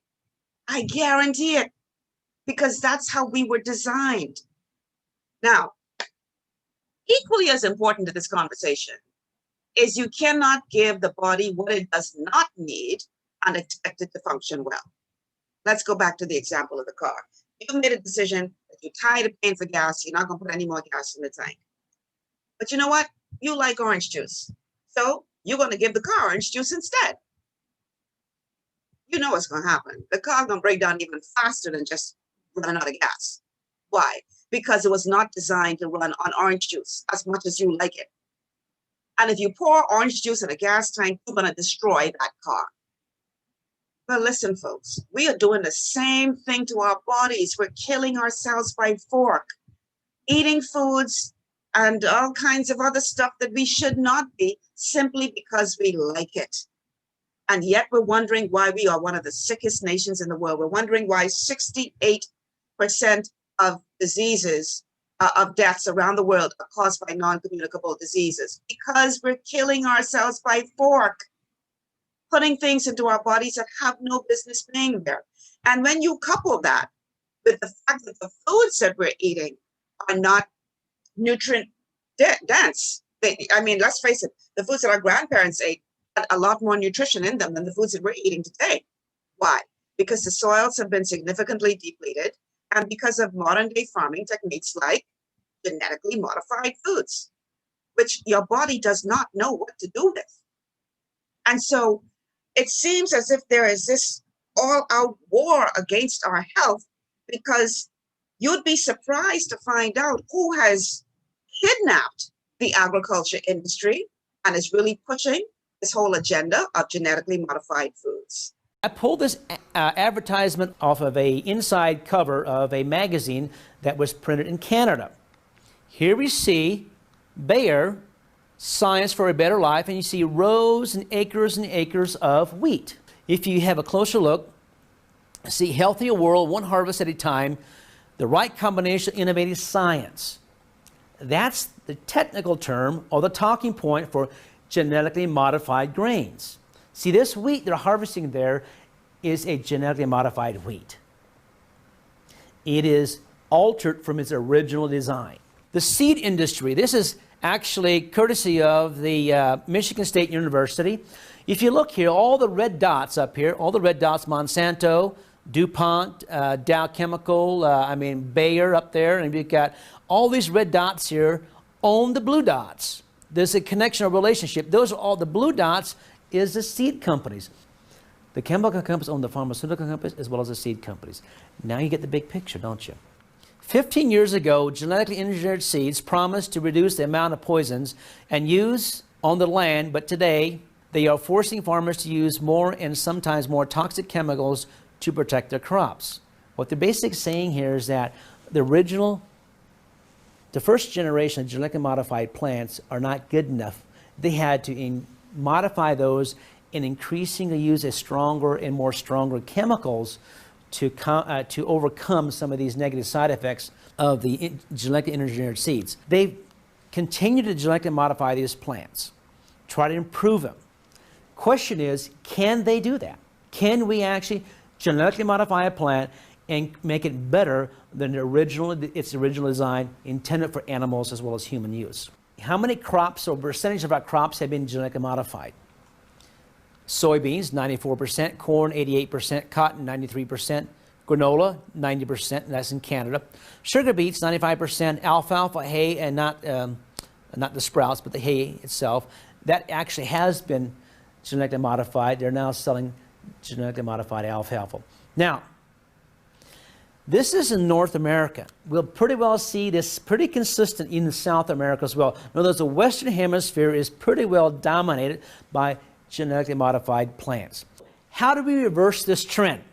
I guarantee it, because that's how we were designed. Now, equally as important to this conversation is you cannot give the body what it does not need and expect it to function well. Let's go back to the example of the car. You made a decision that you're tired of paying for gas. You're not going to put any more gas in the tank. But you know what? You like orange juice. So you're going to give the car orange juice instead. You know what's going to happen. The car's going to break down even faster than just running out of gas. Why? Because it was not designed to run on orange juice as much as you like it. And if you pour orange juice in a gas tank, you're going to destroy that car. But listen, folks, we are doing the same thing to our bodies. We're killing ourselves by fork, eating foods and all kinds of other stuff that we should not be, simply because we like it. And yet we're wondering why we are one of the sickest nations in the world. We're wondering why 68% of diseases, of deaths around the world are caused by non-communicable diseases, because we're killing ourselves by fork, putting things into our bodies that have no business being there. And when you couple that with the fact that the foods that we're eating are not nutrient dense, I mean, let's face it, the foods that our grandparents ate had a lot more nutrition in them than the foods that we're eating today. Why? Because the soils have been significantly depleted, and because of modern day farming techniques like genetically modified foods, which your body does not know what to do with. And so it seems as if there is this all-out war against our health, because you'd be surprised to find out who has kidnapped the agriculture industry and is really pushing this whole agenda of genetically modified foods. I pulled this advertisement off of a inside cover of a magazine that was printed in Canada. Here we see Bayer, Science for a Better Life, and you see rows and acres of wheat. If you have a closer look, see healthier world, one harvest at a time, the right combination of innovative science. That's the technical term or the talking point for genetically modified grains. See, this wheat they're harvesting there is a genetically modified wheat. It is altered from its original design. The seed industry, this is actually courtesy of the Michigan State University. If you look here, all the red dots up here, all the red dots, Monsanto, DuPont, Dow Chemical, Bayer up there, and we've got all these red dots here own the blue dots. There's a connection or relationship. Those are all the blue dots is the seed companies. The chemical companies own the pharmaceutical companies as well as the seed companies. Now you get the big picture, don't you? 15 years ago, genetically engineered seeds promised to reduce the amount of poisons and use on the land, but today They are forcing farmers to use more and sometimes more toxic chemicals to protect their crops. What they're basically saying here is that the first generation of genetically modified plants are not good enough. They had to modify those and increasingly use stronger and more stronger chemicals to overcome some of these negative side effects of the genetically engineered seeds. They've continued to genetically modify these plants, try to improve them. Question is, can they do that? Can we actually genetically modify a plant and make it better than its original design intended for animals as well as human use? How many crops or percentage of our crops have been genetically modified? Soybeans, 94%, corn, 88%, cotton, 93%, granola, 90%, and that's in Canada. Sugar beets, 95%, alfalfa, hay, and not the sprouts, but the hay itself. That actually has been genetically modified. They're now selling genetically modified alfalfa. Now, this is in North America. We'll pretty well see this pretty consistent in South America as well. In other words, the Western Hemisphere is pretty well dominated by genetically modified plants. How do we reverse this trend?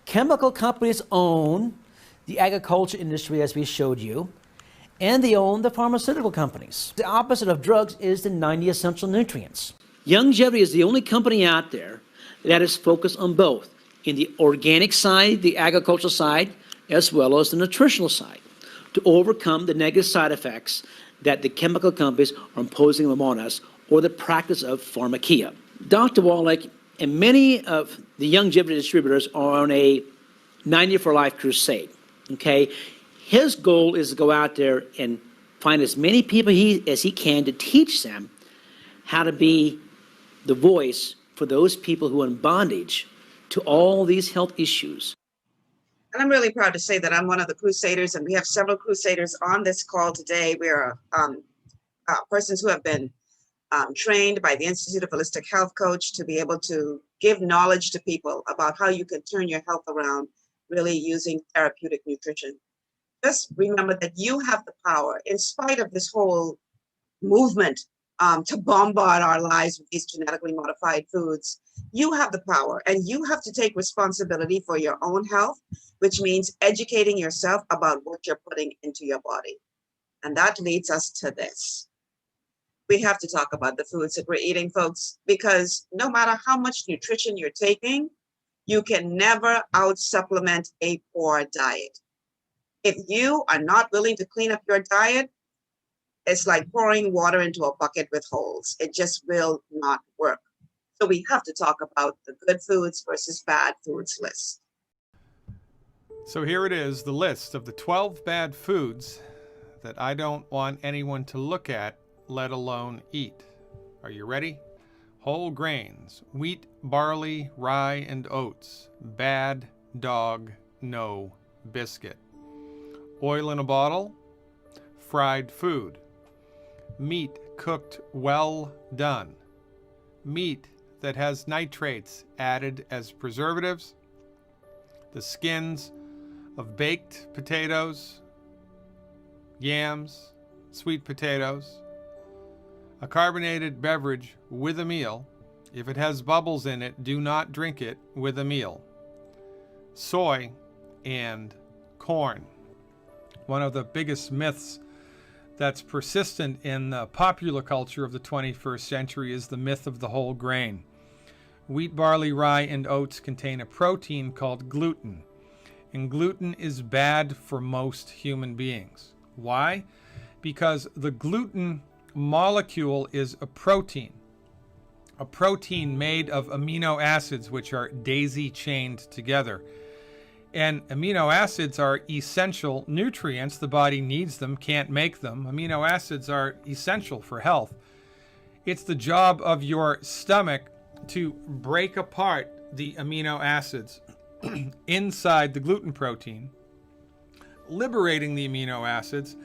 Chemical companies own the agriculture industry, as we showed you, and they own the pharmaceutical companies. The opposite of drugs is the 90 essential nutrients. Youngevity is the only company out there that is focused on both, in the organic side, the agricultural side, as well as the nutritional side, to overcome the negative side effects that the chemical companies are imposing upon us, or the practice of pharmakeia. Dr. Wallach and many of the Youngevity distributors are on a 90 for Life crusade, okay? His goal is to go out there and find as many people as he can to teach them how to be the voice for those people who are in bondage to all these health issues. And I'm really proud to say that I'm one of the crusaders, and we have several crusaders on this call today. We are persons who have been trained by the Institute of Holistic Health Coach to be able to give knowledge to people about how you can turn your health around, really using therapeutic nutrition. Just remember that you have the power, in spite of this whole movement to bombard our lives with these genetically modified foods. You have the power, and you have to take responsibility for your own health, which means educating yourself about what you're putting into your body. And that leads us to this. We have to talk about the foods that we're eating, folks, because no matter how much nutrition you're taking, you can never out-supplement a poor diet. If you are not willing to clean up your diet, it's like pouring water into a bucket with holes. It just will not work. So we have to talk about the good foods versus bad foods list. So here it is, the list of the 12 bad foods that I don't want anyone to look at, let alone eat. Are you ready? Whole grains, wheat, barley, rye, and oats. Bad dog, no biscuit. Oil in a bottle, fried food. Meat cooked well done. Meat that has nitrates added as preservatives. The skins of baked potatoes, yams, sweet potatoes. A carbonated beverage with a meal. If it has bubbles in it, do not drink it with a meal. Soy and corn. One of the biggest myths that's persistent in the popular culture of the 21st century is the myth of the whole grain. Wheat, barley, rye, and oats contain a protein called gluten. And gluten is bad for most human beings. Why? Because the gluten molecule is a protein made of amino acids which are daisy-chained together. And amino acids are essential nutrients. The body needs them, can't make them. Amino acids are essential for health. It's the job of your stomach to break apart the amino acids inside the gluten protein, liberating the amino acids,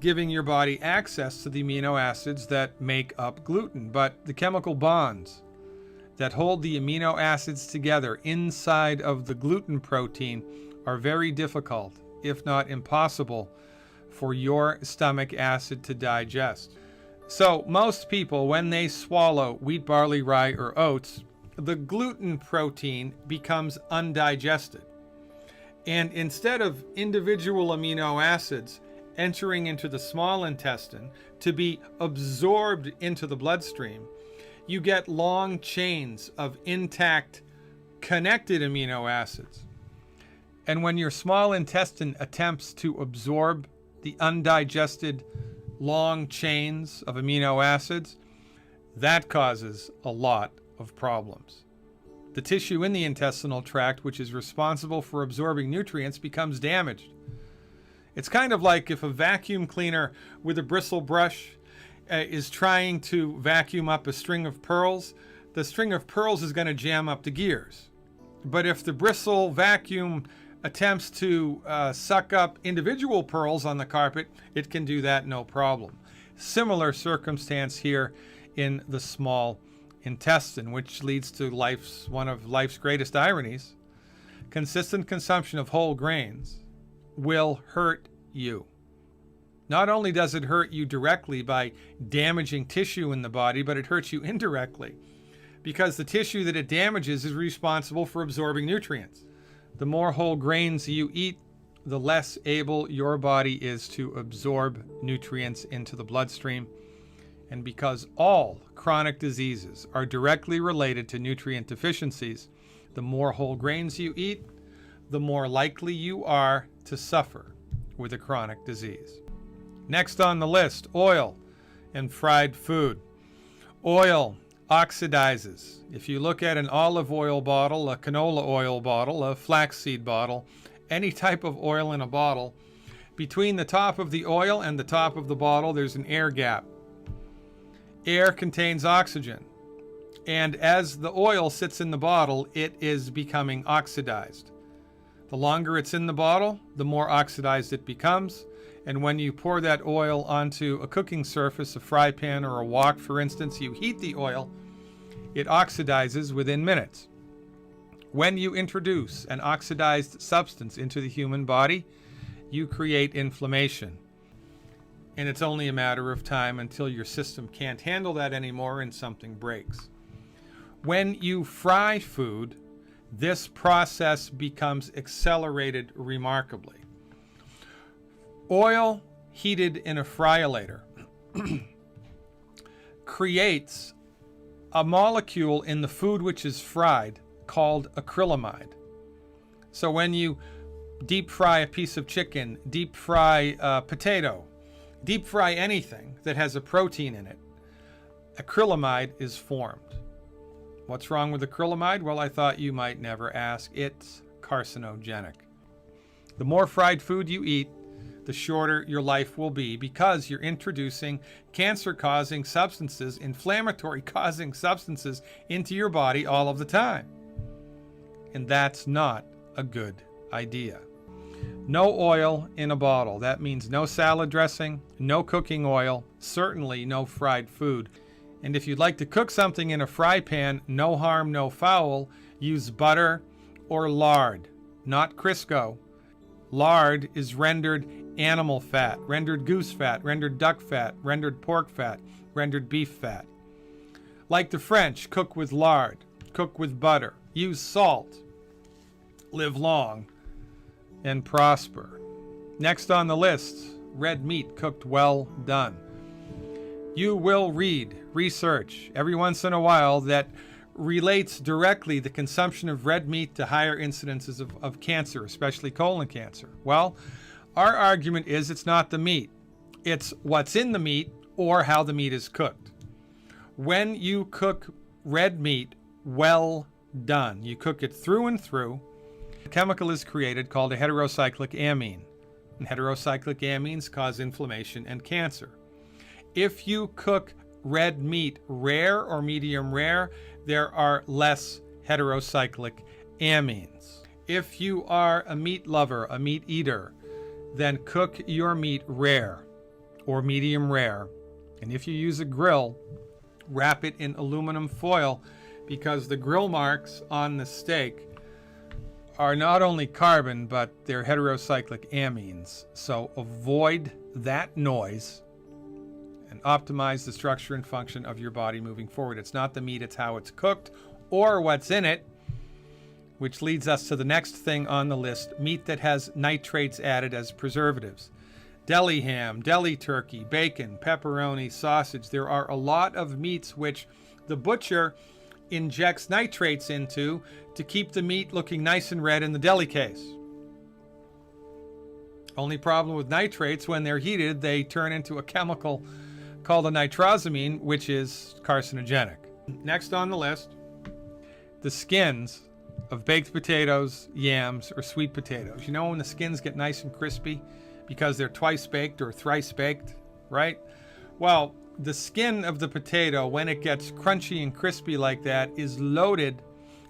giving your body access to the amino acids that make up gluten. But the chemical bonds that hold the amino acids together inside of the gluten protein are very difficult, if not impossible, for your stomach acid to digest. So most people, when they swallow wheat, barley, rye, or oats, the gluten protein becomes undigested. And instead of individual amino acids entering into the small intestine to be absorbed into the bloodstream, you get long chains of intact, connected amino acids. And when your small intestine attempts to absorb the undigested long chains of amino acids, that causes a lot of problems. The tissue in the intestinal tract, which is responsible for absorbing nutrients, becomes damaged. It's kind of like if a vacuum cleaner with a bristle brush is trying to vacuum up a string of pearls. The string of pearls is going to jam up the gears. But if the bristle vacuum attempts to suck up individual pearls on the carpet, it can do that no problem. Similar circumstance here in the small intestine, which leads to one of life's greatest ironies. Consistent consumption of whole grains will hurt you. Not only does it hurt you directly by damaging tissue in the body, but it hurts you indirectly because the tissue that it damages is responsible for absorbing nutrients. The more whole grains you eat, the less able your body is to absorb nutrients into the bloodstream. And because all chronic diseases are directly related to nutrient deficiencies, the more whole grains you eat, the more likely you are to suffer with a chronic disease. Next on the list, oil and fried food. Oil oxidizes. If you look at an olive oil bottle, a canola oil bottle, a flaxseed bottle, any type of oil in a bottle, between the top of the oil and the top of the bottle, there's an air gap. Air contains oxygen, and as the oil sits in the bottle, it is becoming oxidized. The longer it's in the bottle, the more oxidized it becomes. And when you pour that oil onto a cooking surface, a fry pan or a wok, for instance, you heat the oil, it oxidizes within minutes. When you introduce an oxidized substance into the human body, you create inflammation. And it's only a matter of time until your system can't handle that anymore and something breaks. When you fry food, this process becomes accelerated remarkably. Oil heated in a fryolator creates a molecule in the food which is fried called acrylamide. So when you deep fry a piece of chicken, deep fry a potato, deep fry anything that has a protein in it, acrylamide is formed. What's wrong with acrylamide? Well, I thought you might never ask. It's carcinogenic. The more fried food you eat, the shorter your life will be because you're introducing cancer-causing substances, inflammatory-causing substances into your body all of the time. And that's not a good idea. No oil in a bottle. That means no salad dressing, no cooking oil, certainly no fried food. And if you'd like to cook something in a fry pan, no harm, no foul, use butter or lard, not Crisco. Lard is rendered animal fat, rendered goose fat, rendered duck fat, rendered pork fat, rendered beef fat. Like the French, cook with lard, cook with butter, use salt, live long and prosper. Next on the list, red meat cooked well done. You will read research every once in a while that relates directly the consumption of red meat to higher incidences of cancer, especially colon cancer. Well, our argument is it's not the meat. It's what's in the meat or how the meat is cooked. When you cook red meat well done, you cook it through and through, a chemical is created called a heterocyclic amine. And heterocyclic amines cause inflammation and cancer. If you cook red meat rare or medium rare, there are less heterocyclic amines. If you are a meat lover, a meat eater, then cook your meat rare or medium rare. And if you use a grill, wrap it in aluminum foil because the grill marks on the steak are not only carbon, but they're heterocyclic amines. So avoid that noise and optimize the structure and function of your body moving forward. It's not the meat, it's how it's cooked or what's in it, which leads us to the next thing on the list, meat that has nitrates added as preservatives. Deli ham, deli turkey, bacon, pepperoni, sausage. There are a lot of meats which the butcher injects nitrates into to keep the meat looking nice and red in the deli case. Only problem with nitrates, when they're heated, they turn into a chemical called a nitrosamine, which is carcinogenic. Next on the list, the skins of baked potatoes, yams, or sweet potatoes. You know when the skins get nice and crispy because they're twice baked or thrice baked, right? Well, the skin of the potato, when it gets crunchy and crispy like that, is loaded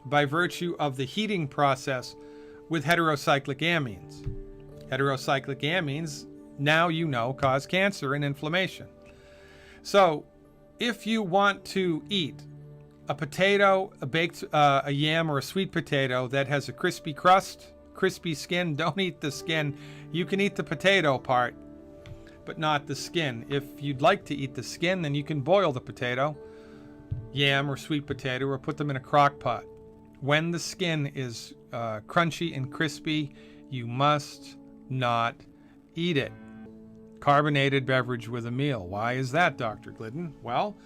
by virtue of the heating process with heterocyclic amines. Heterocyclic amines, now you know, cause cancer and inflammation. So if you want to eat a potato, a yam, or a sweet potato that has a crispy crust, crispy skin, don't eat the skin. You can eat the potato part, but not the skin. If you'd like to eat the skin, then you can boil the potato, yam, or sweet potato, or put them in a crock pot. When the skin is crunchy and crispy, you must not eat it. Carbonated beverage with a meal. Why is that, Dr. Glidden? Well,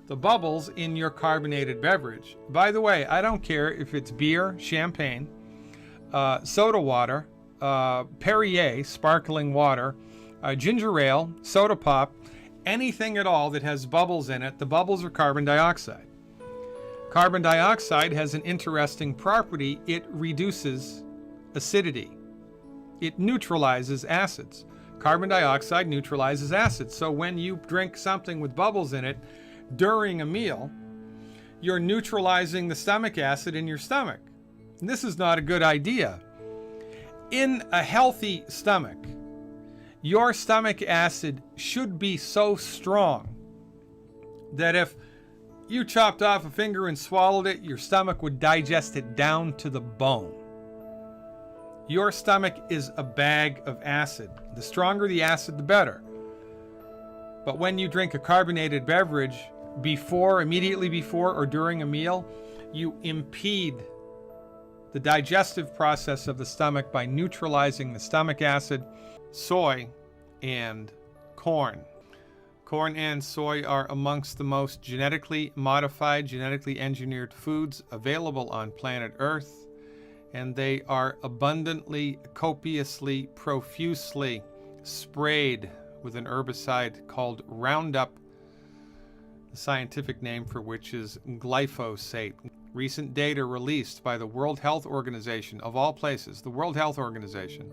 the bubbles in your carbonated beverage, by the way, I don't care if it's beer, champagne, soda water, Perrier, sparkling water, ginger ale, soda pop, anything at all that has bubbles in it, the bubbles are carbon dioxide. Carbon dioxide has an interesting property. It reduces acidity. It neutralizes acids. Carbon dioxide neutralizes acids. So when you drink something with bubbles in it during a meal, you're neutralizing the stomach acid in your stomach. And this is not a good idea. In a healthy stomach, your stomach acid should be so strong that if you chopped off a finger and swallowed it, your stomach would digest it down to the bone. Your stomach is a bag of acid. The stronger the acid, the better. But when you drink a carbonated beverage before, immediately before, or during a meal, you impede the digestive process of the stomach by neutralizing the stomach acid. Soy and corn. Corn and soy are amongst the most genetically modified, genetically engineered foods available on planet Earth, and they are abundantly, copiously, profusely sprayed with an herbicide called Roundup, the scientific name for which is glyphosate. Recent data released by the World Health Organization, of all places, the World Health Organization,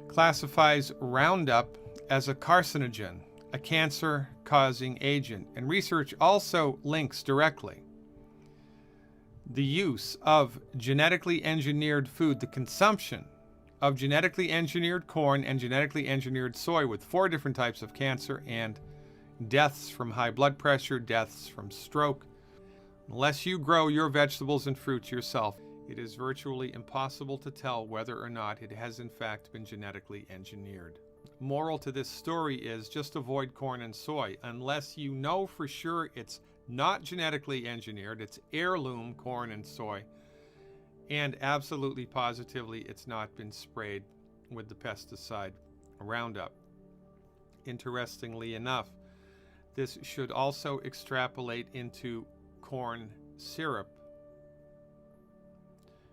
classifies Roundup as a carcinogen, a cancer-causing agent. And research also links directly the use of genetically engineered food, the consumption of genetically engineered corn and genetically engineered soy, with 4 different types of cancer and deaths from high blood pressure, deaths from stroke. Unless you grow your vegetables and fruits yourself, it is virtually impossible to tell whether or not it has in fact been genetically engineered. Moral to this story is just avoid corn and soy unless you know for sure it's not genetically engineered, it's heirloom corn and soy, and absolutely positively it's not been sprayed with the pesticide Roundup. Interestingly enough, this should also extrapolate into corn syrup,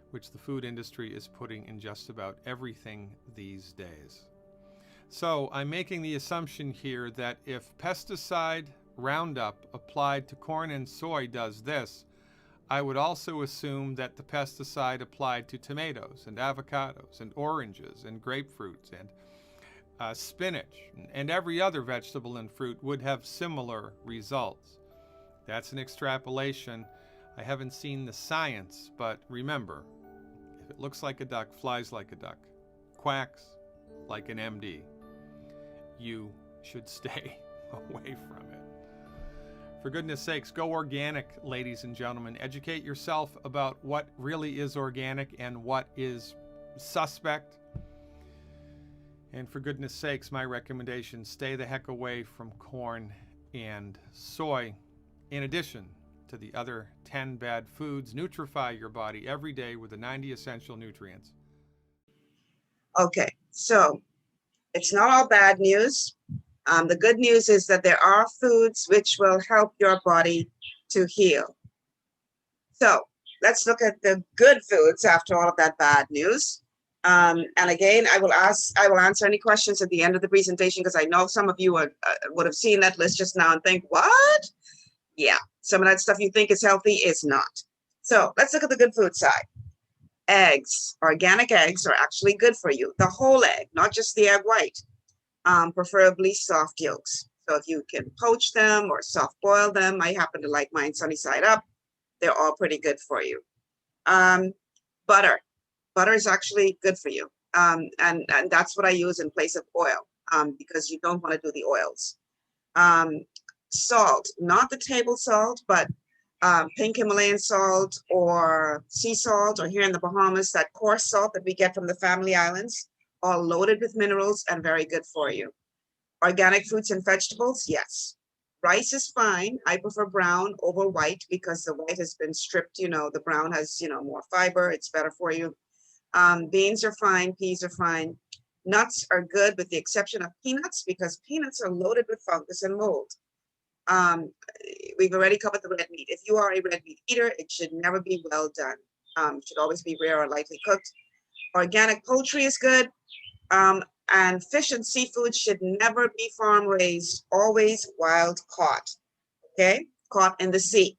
which the food industry is putting in just about everything these days. So I'm making the assumption here that if pesticide Roundup applied to corn and soy does this, I would also assume that the pesticide applied to tomatoes and avocados and oranges and grapefruits and spinach and every other vegetable and fruit would have similar results. That's an extrapolation. I haven't seen the science, but remember, if it looks like a duck, flies like a duck, quacks like an MD, you should stay away from it. For goodness sakes, go organic, ladies and gentlemen. Educate yourself about what really is organic and what is suspect. And for goodness sakes, my recommendation, stay the heck away from corn and soy. In addition to the other 10 bad foods, nutrify your body every day with the 90 essential nutrients. Okay, so it's not all bad news. The good news is that there are foods which will help your body to heal. So let's look at the good foods after all of that bad news. And again, I will answer any questions at the end of the presentation, because I know some of you would have seen that list just now and think, what? Yeah, some of that stuff you think is healthy is not. So let's look at the good food side. Eggs, organic eggs are actually good for you. The whole egg, not just the egg white, preferably soft yolks. So if you can poach them or soft boil them, I happen to like mine sunny side up. They're all pretty good for you. Butter. Butter is actually good for you. And that's what I use in place of oil, because you don't want to do the oils. Salt, not the table salt, but pink Himalayan salt or sea salt, or here in the Bahamas, that coarse salt that we get from the Family Islands, all loaded with minerals and very good for you. Organic fruits and vegetables, yes. Rice is fine. I prefer brown over white because the white has been stripped. The brown has, more fiber. It's better for you. Beans are fine. Peas are fine. Nuts are good with the exception of peanuts, because peanuts are loaded with fungus and mold. We've already covered the red meat. If you are a red meat eater, it should never be well done. It should always be rare or lightly cooked. Organic poultry is good. And fish and seafood should never be farm raised, always wild caught, okay? Caught in the sea.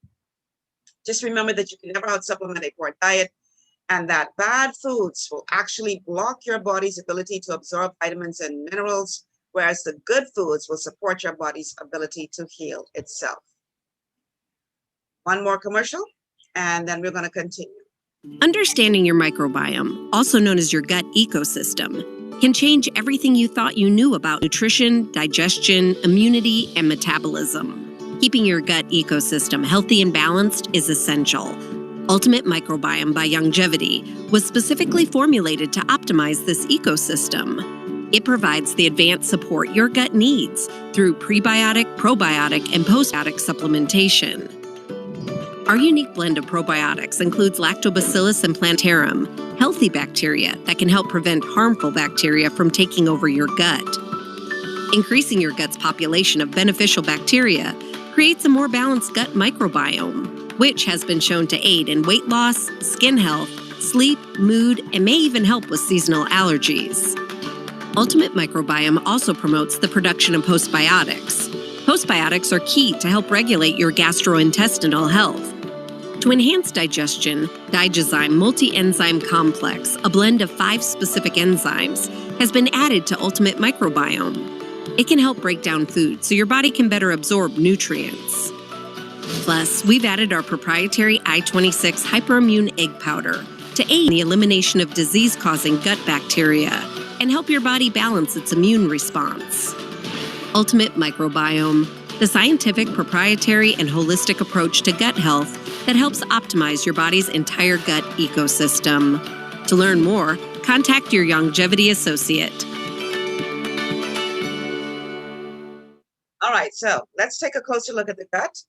Just remember that you can never out-supplement a poor diet, and that bad foods will actually block your body's ability to absorb vitamins and minerals, whereas the good foods will support your body's ability to heal itself. One more commercial, and then we're going to continue. Understanding your microbiome, also known as your gut ecosystem, can change everything you thought you knew about nutrition, digestion, immunity, and metabolism. Keeping your gut ecosystem healthy and balanced is essential. Ultimate Microbiome by Longevity was specifically formulated to optimize this ecosystem. It provides the advanced support your gut needs through prebiotic, probiotic, and postbiotic supplementation. Our unique blend of probiotics includes Lactobacillus and Plantarum, healthy bacteria that can help prevent harmful bacteria from taking over your gut. Increasing your gut's population of beneficial bacteria creates a more balanced gut microbiome, which has been shown to aid in weight loss, skin health, sleep, mood, and may even help with seasonal allergies. Ultimate Microbiome also promotes the production of postbiotics. Postbiotics are key to help regulate your gastrointestinal health. To enhance digestion, Digizyme Multi-Enzyme Complex, a blend of 5 specific enzymes, has been added to Ultimate Microbiome. It can help break down food so your body can better absorb nutrients. Plus, we've added our proprietary I-26 Hyperimmune Egg Powder to aid in the elimination of disease-causing gut bacteria and help your body balance its immune response. Ultimate Microbiome, the scientific, proprietary, and holistic approach to gut health that helps optimize your body's entire gut ecosystem. To learn more, contact your Longevity associate. All right, so let's take a closer look at the gut.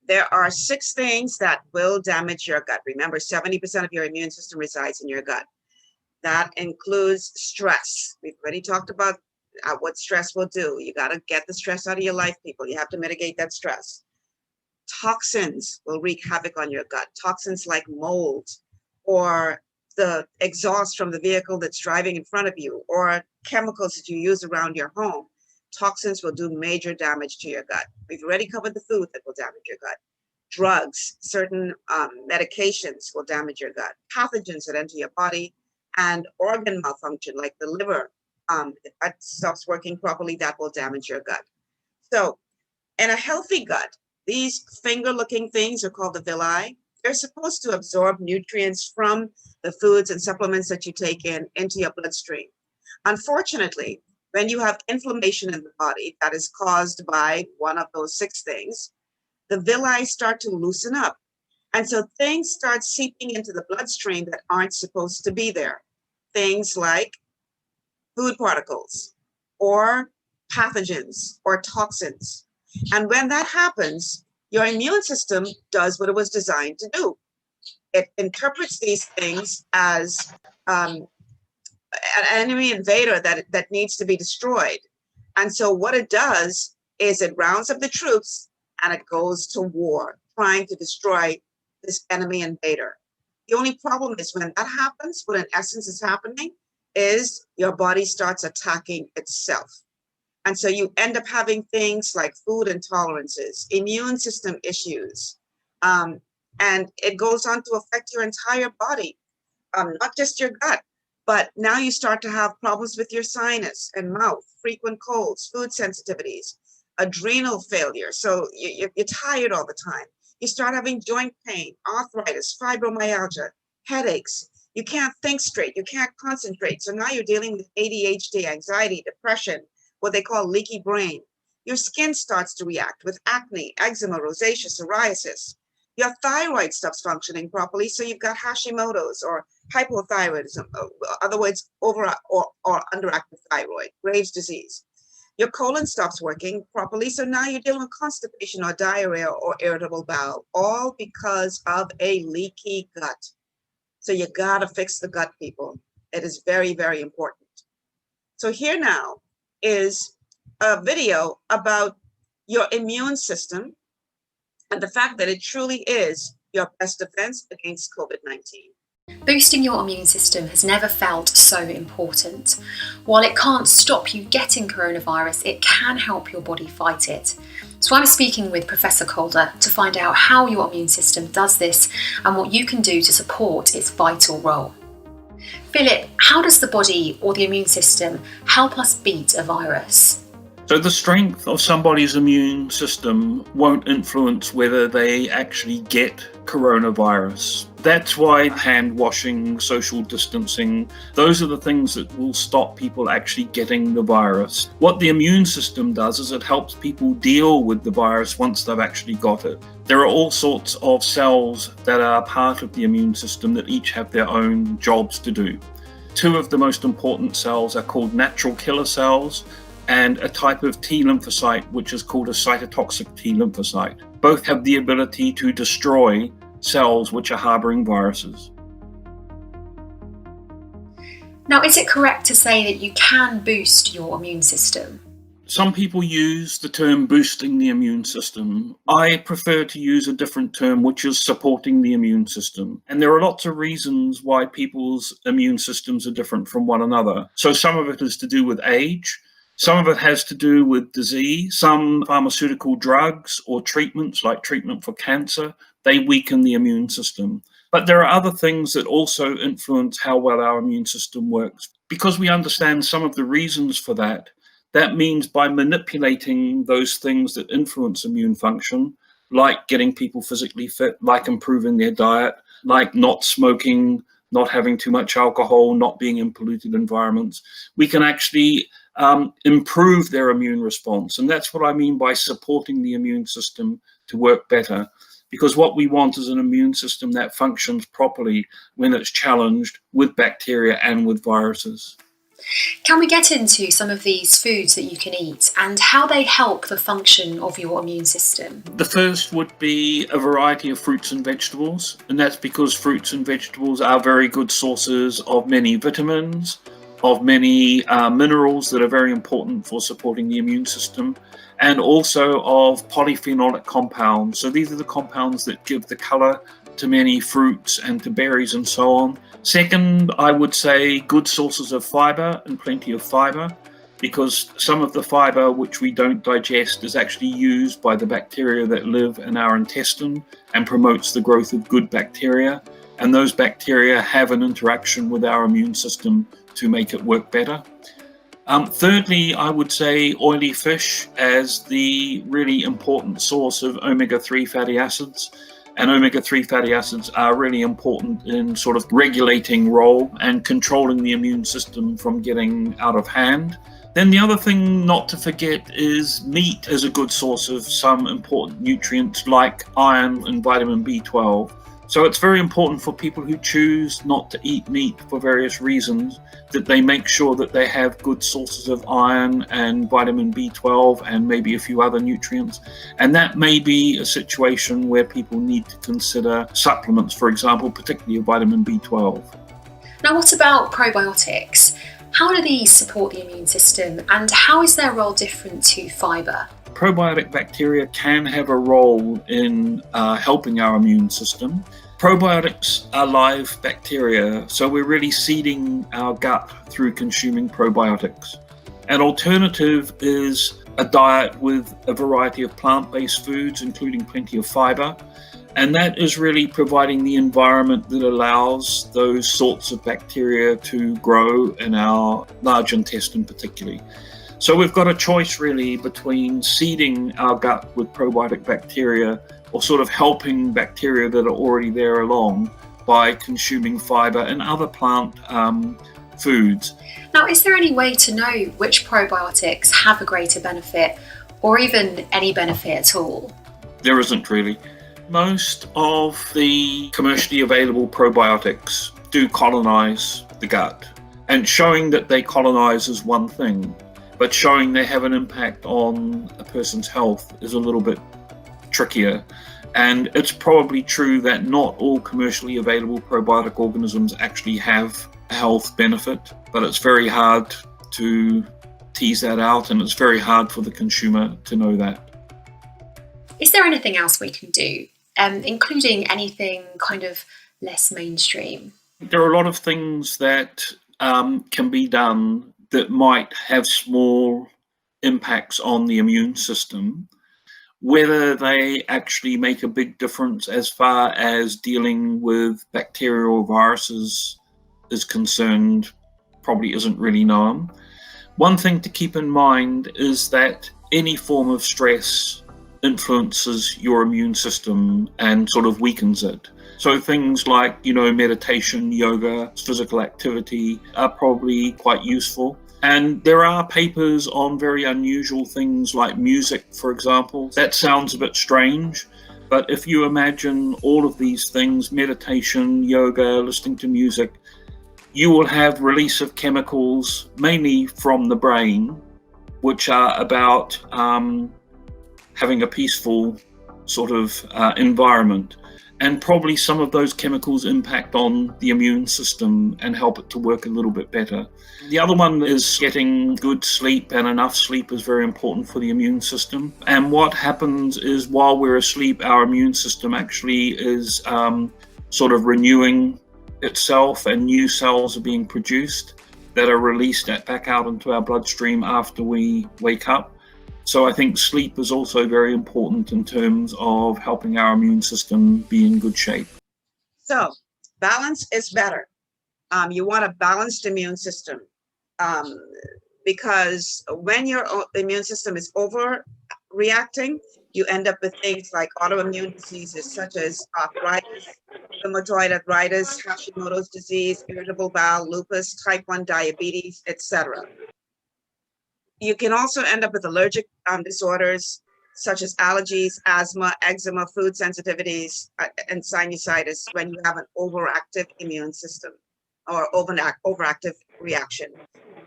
There are 6 things that will damage your gut. Remember, 70% of your immune system resides in your gut. That includes stress. We've already talked about what stress will do. You got to get the stress out of your life, people. You have to mitigate that stress. Toxins will wreak havoc on your gut. Toxins like mold, or the exhaust from the vehicle that's driving in front of you, or chemicals that you use around your home. Toxins will do major damage to your gut. We've already covered the food that will damage your gut. Drugs, certain medications will damage your gut. Pathogens that enter your body, and organ malfunction like the liver. If that stops working properly, that will damage your gut. So in a healthy gut, these finger-looking things are called the villi. They're supposed to absorb nutrients from the foods and supplements that you take into your bloodstream. Unfortunately, when you have inflammation in the body that is caused by one of those 6 things, the villi start to loosen up. And so things start seeping into the bloodstream that aren't supposed to be there. Things like food particles or pathogens or toxins. And when that happens, your immune system does what it was designed to do. It interprets these things as an enemy invader that needs to be destroyed. And so what it does is it rounds up the troops and it goes to war, trying to destroy this enemy invader. The only problem is when that happens, what in essence is happening is your body starts attacking itself. And so you end up having things like food intolerances, immune system issues, and it goes on to affect your entire body, not just your gut, but now you start to have problems with your sinus and mouth, frequent colds, food sensitivities, adrenal failure. So you're tired all the time. You start having joint pain, arthritis, fibromyalgia, headaches. You can't think straight. You can't concentrate. So now you're dealing with ADHD, anxiety, depression, what they call leaky brain. Your skin starts to react with acne, eczema, rosacea, psoriasis. Your thyroid stops functioning properly, so you've got Hashimoto's or hypothyroidism, in other words, over or underactive thyroid, Graves' disease. Your colon stops working properly, so now you're dealing with constipation or diarrhea or irritable bowel, all because of a leaky gut. So you gotta fix the gut, people. It is very, very important. So here now is a video about your immune system and the fact that it truly is your best defense against COVID-19. Boosting your immune system has never felt so important. While it can't stop you getting coronavirus, it can help your body fight it. So I'm speaking with Professor Calder to find out how your immune system does this and what you can do to support its vital role. Philip, how does the body or the immune system help us beat a virus? So the strength of somebody's immune system won't influence whether they actually get coronavirus. That's why hand washing, social distancing, those are the things that will stop people actually getting the virus. What the immune system does is it helps people deal with the virus once they've actually got it. There are all sorts of cells that are part of the immune system that each have their own jobs to do. Two of the most important cells are called natural killer cells, and a type of T lymphocyte, which is called a cytotoxic T lymphocyte. Both have the ability to destroy cells which are harboring viruses. Now, is it correct to say that you can boost your immune system? Some people use the term boosting the immune system. I prefer to use a different term, which is supporting the immune system. And there are lots of reasons why people's immune systems are different from one another. So some of it is to do with age. Some of it has to do with disease. Some pharmaceutical drugs or treatments, like treatment for cancer, they weaken the immune system. But there are other things that also influence how well our immune system works. Because we understand some of the reasons for that, that means by manipulating those things that influence immune function, like getting people physically fit, like improving their diet, like not smoking, not having too much alcohol, not being in polluted environments, we can actually improve their immune response. And that's what I mean by supporting the immune system to work better. Because what we want is an immune system that functions properly when it's challenged with bacteria and with viruses. Can we get into some of these foods that you can eat and how they help the function of your immune system? The first would be a variety of fruits and vegetables, and that's because fruits and vegetables are very good sources of many vitamins, of many minerals that are very important for supporting the immune system, and also of polyphenolic compounds. So these are the compounds that give the color to many fruits and to berries and so on. Second, I would say good sources of fiber and plenty of fiber, because some of the fiber which we don't digest is actually used by the bacteria that live in our intestine and promotes the growth of good bacteria. And those bacteria have an interaction with our immune system to make it work better. Thirdly, I would say oily fish as the really important source of omega-3 fatty acids. And omega-3 fatty acids are really important in sort of regulating role and controlling the immune system from getting out of hand. Then the other thing not to forget is meat is a good source of some important nutrients like iron and vitamin B12. So it's very important for people who choose not to eat meat for various reasons that they make sure that they have good sources of iron and vitamin B12 and maybe a few other nutrients. And that may be a situation where people need to consider supplements, for example, particularly of vitamin B12. Now, what about probiotics? How do these support the immune system, and how is their role different to fibre? Probiotic bacteria can have a role in helping our immune system. Probiotics are live bacteria, so we're really seeding our gut through consuming probiotics. An alternative is a diet with a variety of plant-based foods, including plenty of fibre, and that is really providing the environment that allows those sorts of bacteria to grow in our large intestine particularly. So we've got a choice really between seeding our gut with probiotic bacteria or sort of helping bacteria that are already there along by consuming fibre and other plant foods. Now, is there any way to know which probiotics have a greater benefit or even any benefit at all? There isn't really. Most of the commercially available probiotics do colonize the gut, and showing that they colonize is one thing, but showing they have an impact on a person's health is a little bit trickier. And it's probably true that not all commercially available probiotic organisms actually have a health benefit, but it's very hard to tease that out, and it's very hard for the consumer to know that. Is there anything else we can do, including anything kind of less mainstream? There are a lot of things that can be done that might have small impacts on the immune system. Whether they actually make a big difference as far as dealing with bacterial or viruses is concerned probably isn't really known. One thing to keep in mind is that any form of stress influences your immune system and sort of weakens it. So things like, meditation, yoga, physical activity are probably quite useful. And there are papers on very unusual things like music, for example. That sounds a bit strange, but if you imagine all of these things, meditation, yoga, listening to music, you will have release of chemicals, mainly from the brain, which are about having a peaceful sort of environment. And probably some of those chemicals impact on the immune system and help it to work a little bit better. The other one is getting good sleep, and enough sleep is very important for the immune system. And what happens is while we're asleep, our immune system actually is sort of renewing itself, and new cells are being produced that are released back out into our bloodstream after we wake up. So I think sleep is also very important in terms of helping our immune system be in good shape. So balance is better. You want a balanced immune system because when your immune system is overreacting, you end up with things like autoimmune diseases such as arthritis, rheumatoid arthritis, Hashimoto's disease, irritable bowel, lupus, type 1 diabetes, etc. You can also end up with allergic disorders such as allergies, asthma, eczema, food sensitivities, and sinusitis when you have an overactive immune system or overactive reaction.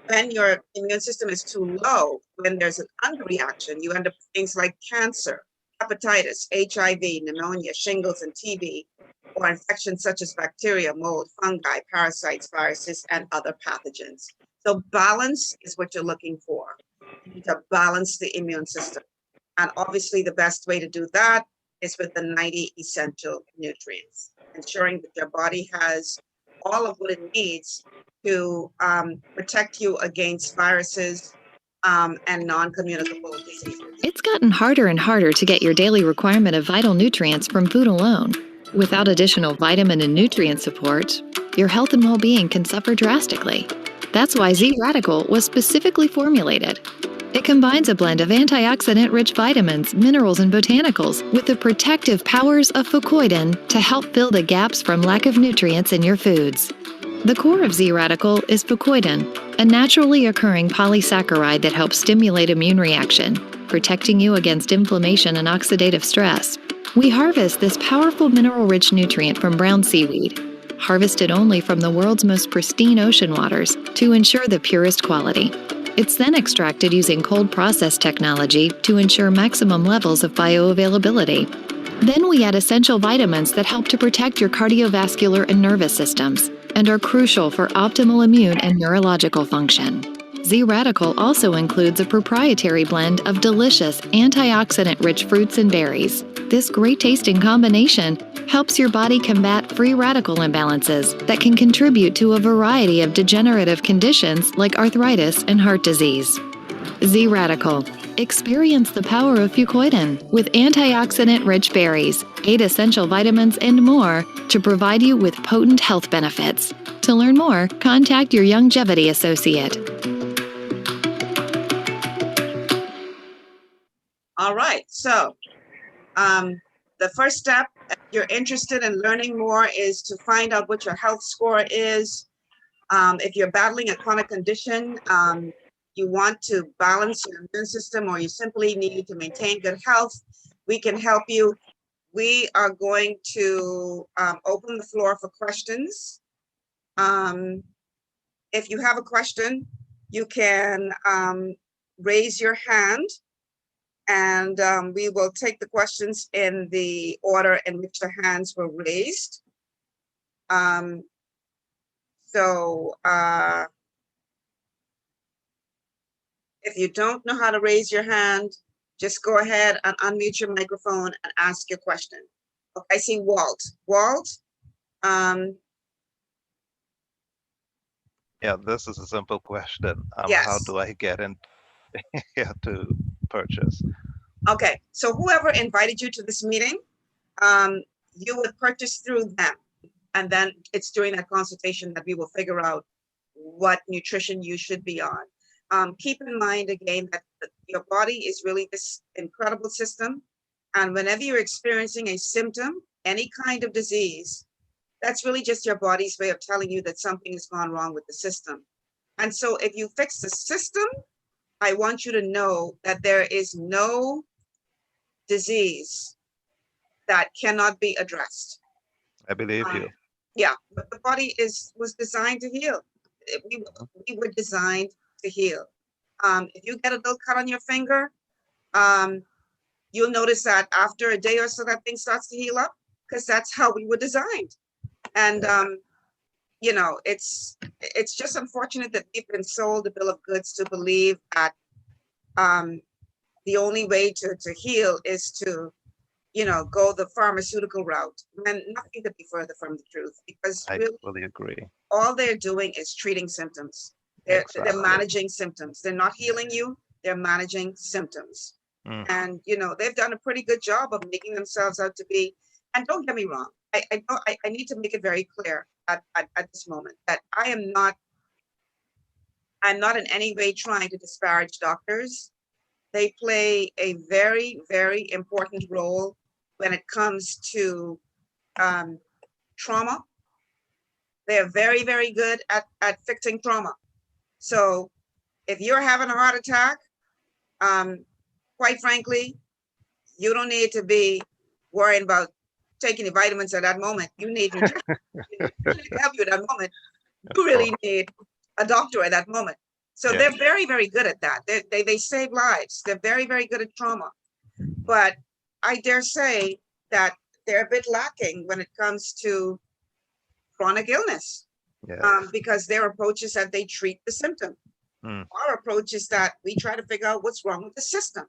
When your immune system is too low, when there's an underreaction, you end up with things like cancer, hepatitis, HIV, pneumonia, shingles, and TB, or infections such as bacteria, mold, fungi, parasites, viruses, and other pathogens. So balance is what you're looking for. You need to balance the immune system. And obviously the best way to do that is with the 90 essential nutrients, ensuring that your body has all of what it needs to protect you against viruses and non-communicable diseases. It's gotten harder and harder to get your daily requirement of vital nutrients from food alone. Without additional vitamin and nutrient support, your health and well-being can suffer drastically. That's why Z-Radical was specifically formulated. It combines a blend of antioxidant-rich vitamins, minerals, and botanicals with the protective powers of fucoidan to help fill the gaps from lack of nutrients in your foods. The core of Z-Radical is fucoidan, a naturally occurring polysaccharide that helps stimulate immune reaction, protecting you against inflammation and oxidative stress. We harvest this powerful mineral-rich nutrient from brown seaweed, harvested only from the world's most pristine ocean waters to ensure the purest quality. It's then extracted using cold process technology to ensure maximum levels of bioavailability. Then we add essential vitamins that help to protect your cardiovascular and nervous systems and are crucial for optimal immune and neurological function. Z-Radical also includes a proprietary blend of delicious antioxidant-rich fruits and berries. This great-tasting combination helps your body combat free radical imbalances that can contribute to a variety of degenerative conditions like arthritis and heart disease. Z-Radical. Experience the power of fucoidan with antioxidant-rich berries, 8 essential vitamins, and more to provide you with potent health benefits. To learn more, contact your Longevity associate. All right, so the first step, if you're interested in learning more, is to find out what your health score is. If you're battling a chronic condition, you want to balance your immune system, or you simply need to maintain good health, we can help you. We are going to open the floor for questions. If you have a question, you can raise your hand, and we will take the questions in the order in which the hands were raised. If you don't know how to raise your hand, just go ahead and unmute your microphone and ask your question. Okay, I see Walt. Walt? Yeah, this is a simple question. Yes. How do I get in here to purchase? Okay, so whoever invited you to this meeting, you would purchase through them. And then it's during that consultation that we will figure out what nutrition you should be on. Keep in mind again that your body is really this incredible system. And whenever you're experiencing a symptom, any kind of disease, that's really just your body's way of telling you that something has gone wrong with the system. And so if you fix the system, I want you to know that there is no disease that cannot be addressed. I believe you. Yeah, but the body was designed to heal. We were designed to heal. If you get a little cut on your finger, you'll notice that after a day or so that thing starts to heal up, because that's how we were designed. And you know, it's just unfortunate that we've been sold a bill of goods to believe that the only way to heal is to, you know, go the pharmaceutical route, and nothing could be further from the truth, because I really fully agree. all they're doing is treating symptoms. They're managing symptoms. They're not healing you, they're managing symptoms. And you know, they've done a pretty good job of making themselves out to be, and don't get me wrong, I need to make it very clear at this moment that I'm not in any way trying to disparage doctors. They play a very, very important role when it comes to trauma. They're very, very good at fixing trauma. So if you're having a heart attack, quite frankly, you don't need to be worrying about taking the vitamins at that moment. You need nutrition to help you at that moment. You really need a doctor at that moment. So they're very, very good at that. They save lives. They're very, very good at trauma. But I dare say that they're a bit lacking when it comes to chronic illness, because their approach is that they treat the symptom. Our approach is that we try to figure out what's wrong with the system.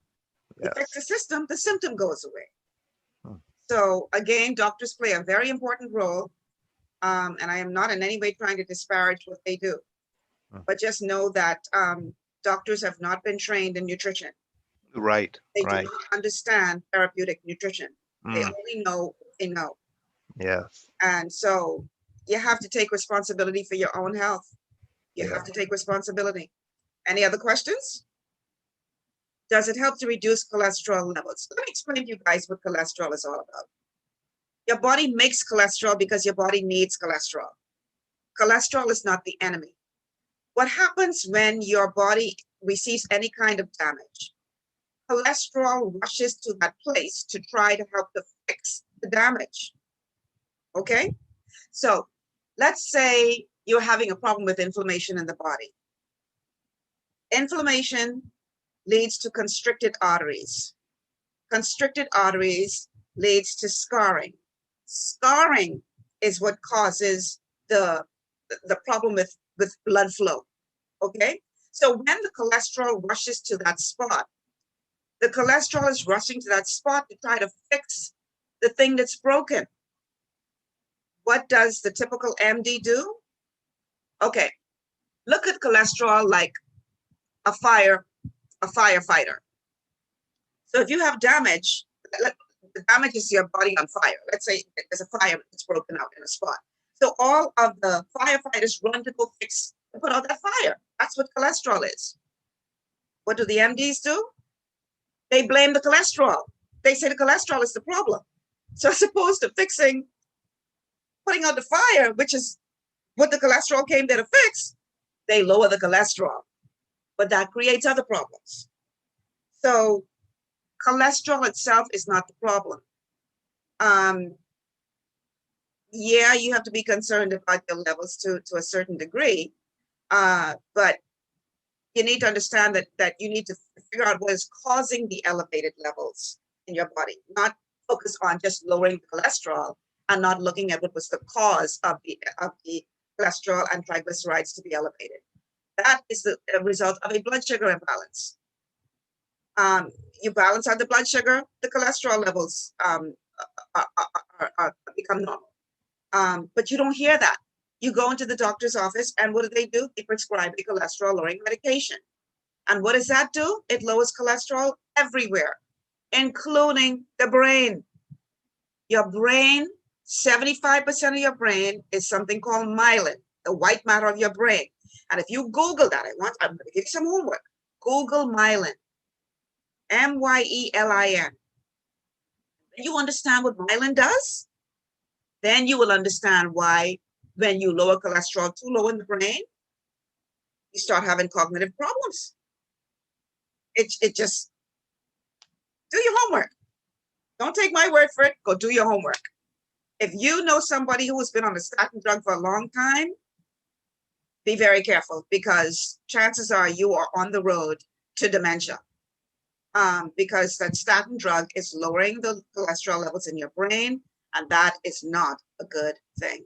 We fix the symptom goes away. So again, doctors play a very important role, and I am not in any way trying to disparage what they do, but just know that doctors have not been trained in nutrition. Right. They do not understand therapeutic nutrition. They only know what they know. Yes. And so you have to take responsibility for your own health. You have to take responsibility. Any other questions? Does it help to reduce cholesterol levels? Let me explain to you guys what cholesterol is all about. Your body makes cholesterol because your body needs cholesterol. Cholesterol is not the enemy. What happens when your body receives any kind of damage? Cholesterol rushes to that place to try to help to fix the damage. Okay? So let's say you're having a problem with inflammation in the body. Inflammation leads to constricted arteries. Constricted arteries leads to scarring. Scarring is what causes the problem with blood flow. Okay? So when the cholesterol rushes to that spot, the cholesterol is rushing to that spot to try to fix the thing that's broken. What does the typical MD do? Okay, look at cholesterol like a firefighter. So if you have damage, the damage is your body on fire. Let's say there's a fire that's broken out in a spot. So all of the firefighters run to go fix and put out that fire. That's what cholesterol is. What do the MDs do? They blame the cholesterol. They say the cholesterol is the problem. So as opposed to putting out the fire, which is what the cholesterol came there to fix, they lower the cholesterol. But that creates other problems. So cholesterol itself is not the problem. Yeah, you have to be concerned about your levels to a certain degree, but you need to understand that you need to figure out what is causing the elevated levels in your body, not focus on just lowering the cholesterol and not looking at what was the cause of the cholesterol and triglycerides to be elevated. That is the result of a blood sugar imbalance. You balance out the blood sugar, the cholesterol levels become normal. But you don't hear that. You go into the doctor's office, and what do? They prescribe a cholesterol-lowering medication. And what does that do? It lowers cholesterol everywhere, including the brain. Your brain, 75% of your brain is something called myelin, the white matter of your brain. And if you Google that, I'm going to give you some homework. Google myelin, myelin. You understand what myelin does? Then you will understand why when you lower cholesterol too low in the brain, you start having cognitive problems. It just, do your homework. Don't take my word for it. Go do your homework. If you know somebody who has been on a statin drug for a long time, be very careful, because chances are you are on the road to dementia, because that statin drug is lowering the cholesterol levels in your brain, and that is not a good thing.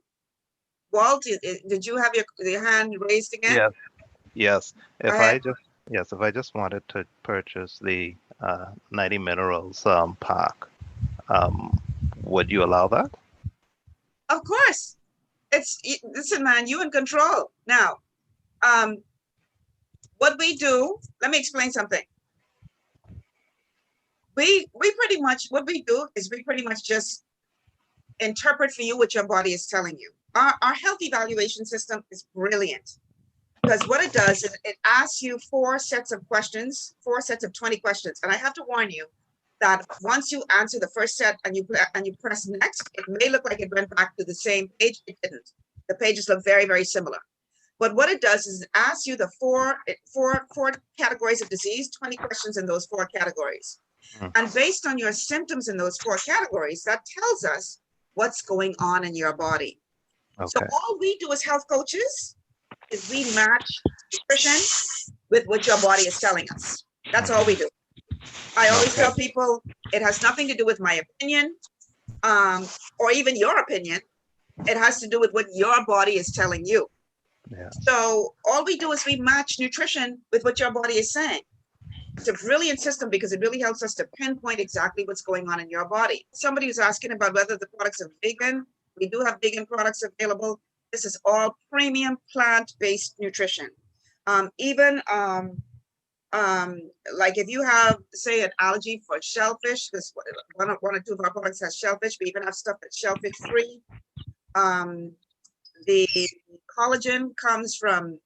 Walt, did you have your hand raised again? Yes. Go If ahead. I just wanted to purchase the 90 Minerals pack, would you allow that? Of course. Listen, man, you in control. Now, what we do, let me explain something. We pretty much, what we do is we pretty much just interpret for you what your body is telling you. Our health evaluation system is brilliant, because what it does is it asks you 4 sets of questions, 4 sets of 20 questions. And I have to warn you that once you answer the first set and you press next, it may look like it went back to the same page. It didn't. The pages look very, very similar. But what it does is it asks you the four categories of disease, 20 questions in those 4 categories. And based on your symptoms in those 4 categories, that tells us what's going on in your body. Okay. So all we do as health coaches is we match nutrition with what your body is telling us. That's all we do. I always tell people it has nothing to do with my opinion, or even your opinion. It has to do with what your body is telling you. Yeah. So all we do is we match nutrition with what your body is saying. It's a brilliant system because it really helps us to pinpoint exactly what's going on in your body. Somebody was asking about whether the products are vegan. We do have vegan products available. This is all premium plant-based nutrition. Even like if you have, say, an allergy for shellfish, because one or two of our products has shellfish. We even have stuff that's shellfish free. The collagen comes from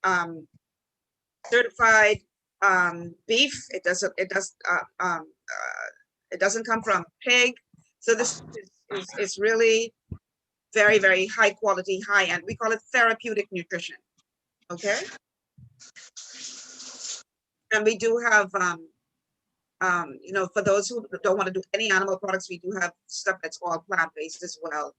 certified beef. It doesn't come from pig. So this is really very, very high quality, high end. We call it therapeutic nutrition. Okay. And we do have For those who don't want to do any animal products, we do have stuff that's all plant-based as well.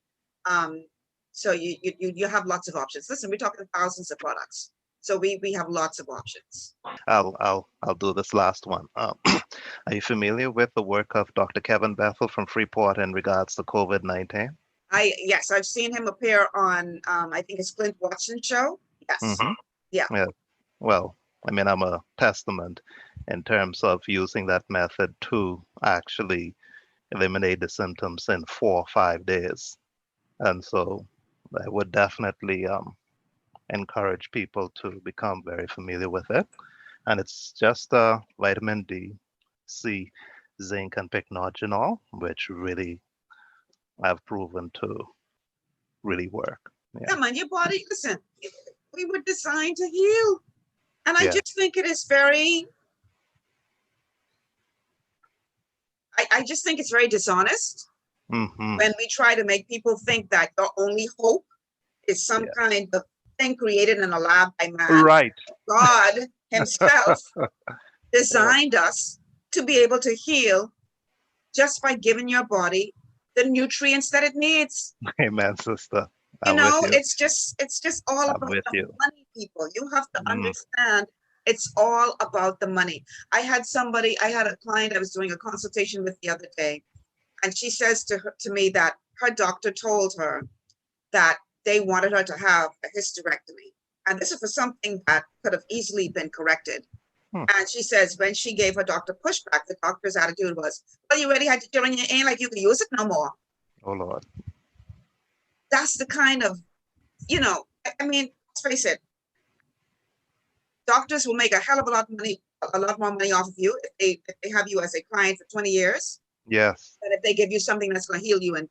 So you have lots of options. Listen, we're talking thousands of products. So we have lots of options. I'll do this last one. Are you familiar with the work of Dr. Kevin Bethel from Freeport in regards to COVID-19? Yes, I've seen him appear on I think it's Clint Watson show. Yes. Mm-hmm. Yeah. Well, I mean, I'm a testament in terms of using that method to actually eliminate the symptoms in 4 or 5 days. And so I would definitely encourage people to become very familiar with it. And it's just vitamin D, C, zinc, and pycnogenol, which really have proven to really work. Yeah, man, your body, listen, we were designed to heal. And I Yeah. just think it is very, I just think it's very dishonest Mm-hmm. when we try to make people think that your only hope is some kind of thing created in a lab by man. Right. God himself designed us to be able to heal just by giving your body the nutrients that it needs. Amen, sister. You I'm know, with you. it's just all I'm about with the you. money, people. You have to understand it's all about the money. I had a client I was doing a consultation with the other day, and she says to me that her doctor told her that they wanted her to have a hysterectomy. And this is for something that could have easily been corrected. And she says when she gave her doctor pushback, the doctor's attitude was, well, you already had your children, you ain't like you can use it no more. Oh, Lord. That's the kind of, I mean, let's face it, doctors will make a hell of a lot more money off of you if they have you as a client for 20 years. Yes. Than if they give you something that's going to heal you in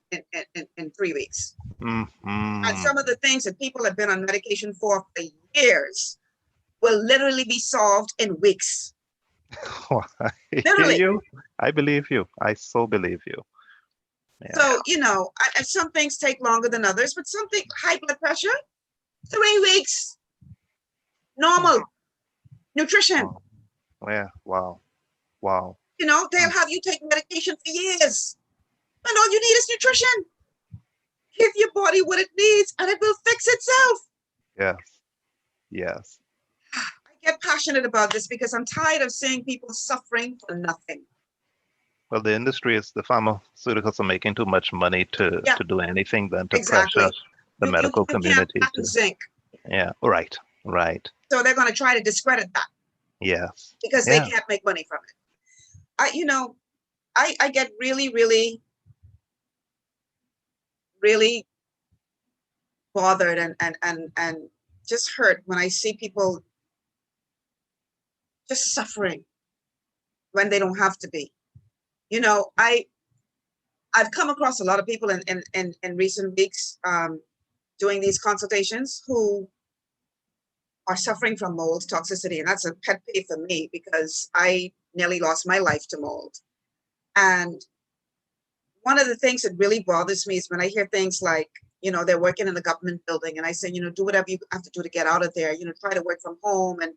3 weeks. Mm-hmm. And some of the things that people have been on medication for years will literally be solved in weeks. I Literally. hear you. I believe you. I so believe you. Yeah. So, some things take longer than others, but something, high blood pressure, 3 weeks, normal nutrition. Yeah. Wow. Wow. They'll have you take medication for years. And all you need is nutrition. Give your body what it needs and it will fix itself. Yes. Yes. I get passionate about this because I'm tired of seeing people suffering for nothing. Well, the pharmaceuticals are making too much money to do anything than to pressure the medical community to. Zinc. Yeah. Right. Right. So they're going to try to discredit that. Yes. Because they can't make money from it. I get really, really, really bothered and just hurt when I see people just suffering when they don't have to be. I've come across a lot of people in recent weeks doing these consultations who are suffering from mold toxicity. And that's a pet peeve for me because I nearly lost my life to mold. And one of the things that really bothers me is when I hear things like, they're working in a government building and I say, do whatever you have to do to get out of there, try to work from home. And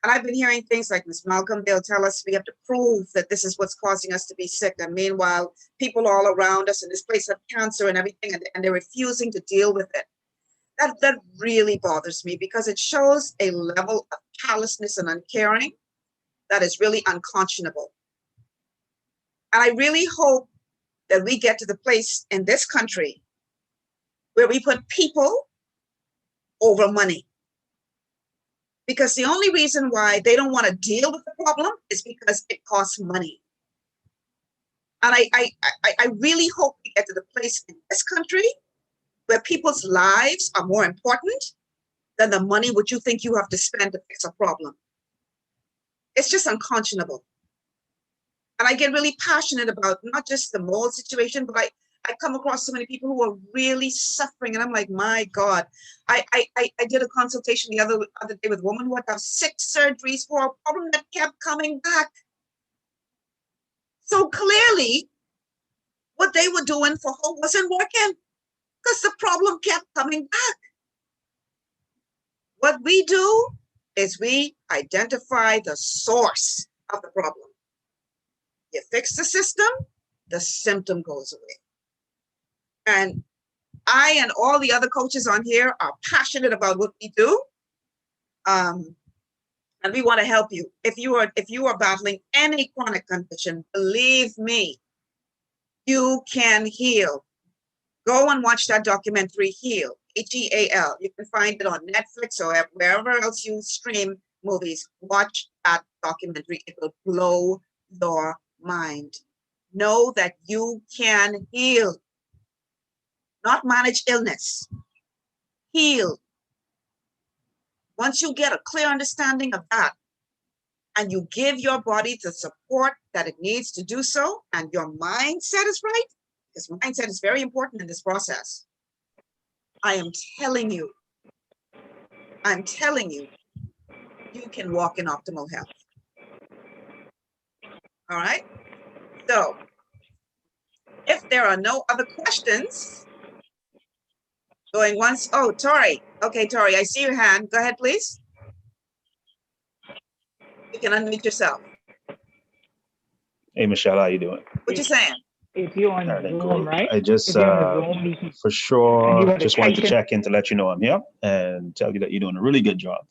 I've been hearing things like Ms. Malcolm, they'll tell us we have to prove that this is what's causing us to be sick. And meanwhile, people all around us in this place have cancer and everything, and they're refusing to deal with it. That really bothers me because it shows a level of callousness and uncaring that is really unconscionable. And I really hope that we get to the place in this country where we put people over money. Because the only reason why they don't want to deal with the problem is because it costs money. And I really hope we get to the place in this country where people's lives are more important than the money which you think you have to spend to fix a problem. It's just unconscionable. And I get really passionate about not just the mold situation, but I come across so many people who are really suffering. And I'm like, my God, I did a consultation the other day with a woman who had to have 6 surgeries for a problem that kept coming back. So clearly, what they were doing for her wasn't working because the problem kept coming back. What we do is we identify the source of the problem. You fix the system, the symptom goes away. And I and all the other coaches on here are passionate about what we do. And we want to help you. If you are battling any chronic condition, believe me, you can heal. Go and watch that documentary, Heal, Heal. You can find it on Netflix or wherever else you stream movies. Watch that documentary. It will blow your mind. Know that you can heal, not manage illness. Heal. Once you get a clear understanding of that, and you give your body the support that it needs to do so, and your mindset is right, because mindset is very important in this process. I am telling you, you can walk in optimal health. All right? So, if there are no other questions, going once, oh, Tori. Okay, Tori, I see your hand. Go ahead, please. You can unmute yourself. Hey, Michelle, how you doing? What you saying? If you're on Zoom, Cool. right? I just, If you're on Zoom, you can, for and you sure, have to just wanted to type in. check in to let you know I'm here and tell you that you're doing a really good job.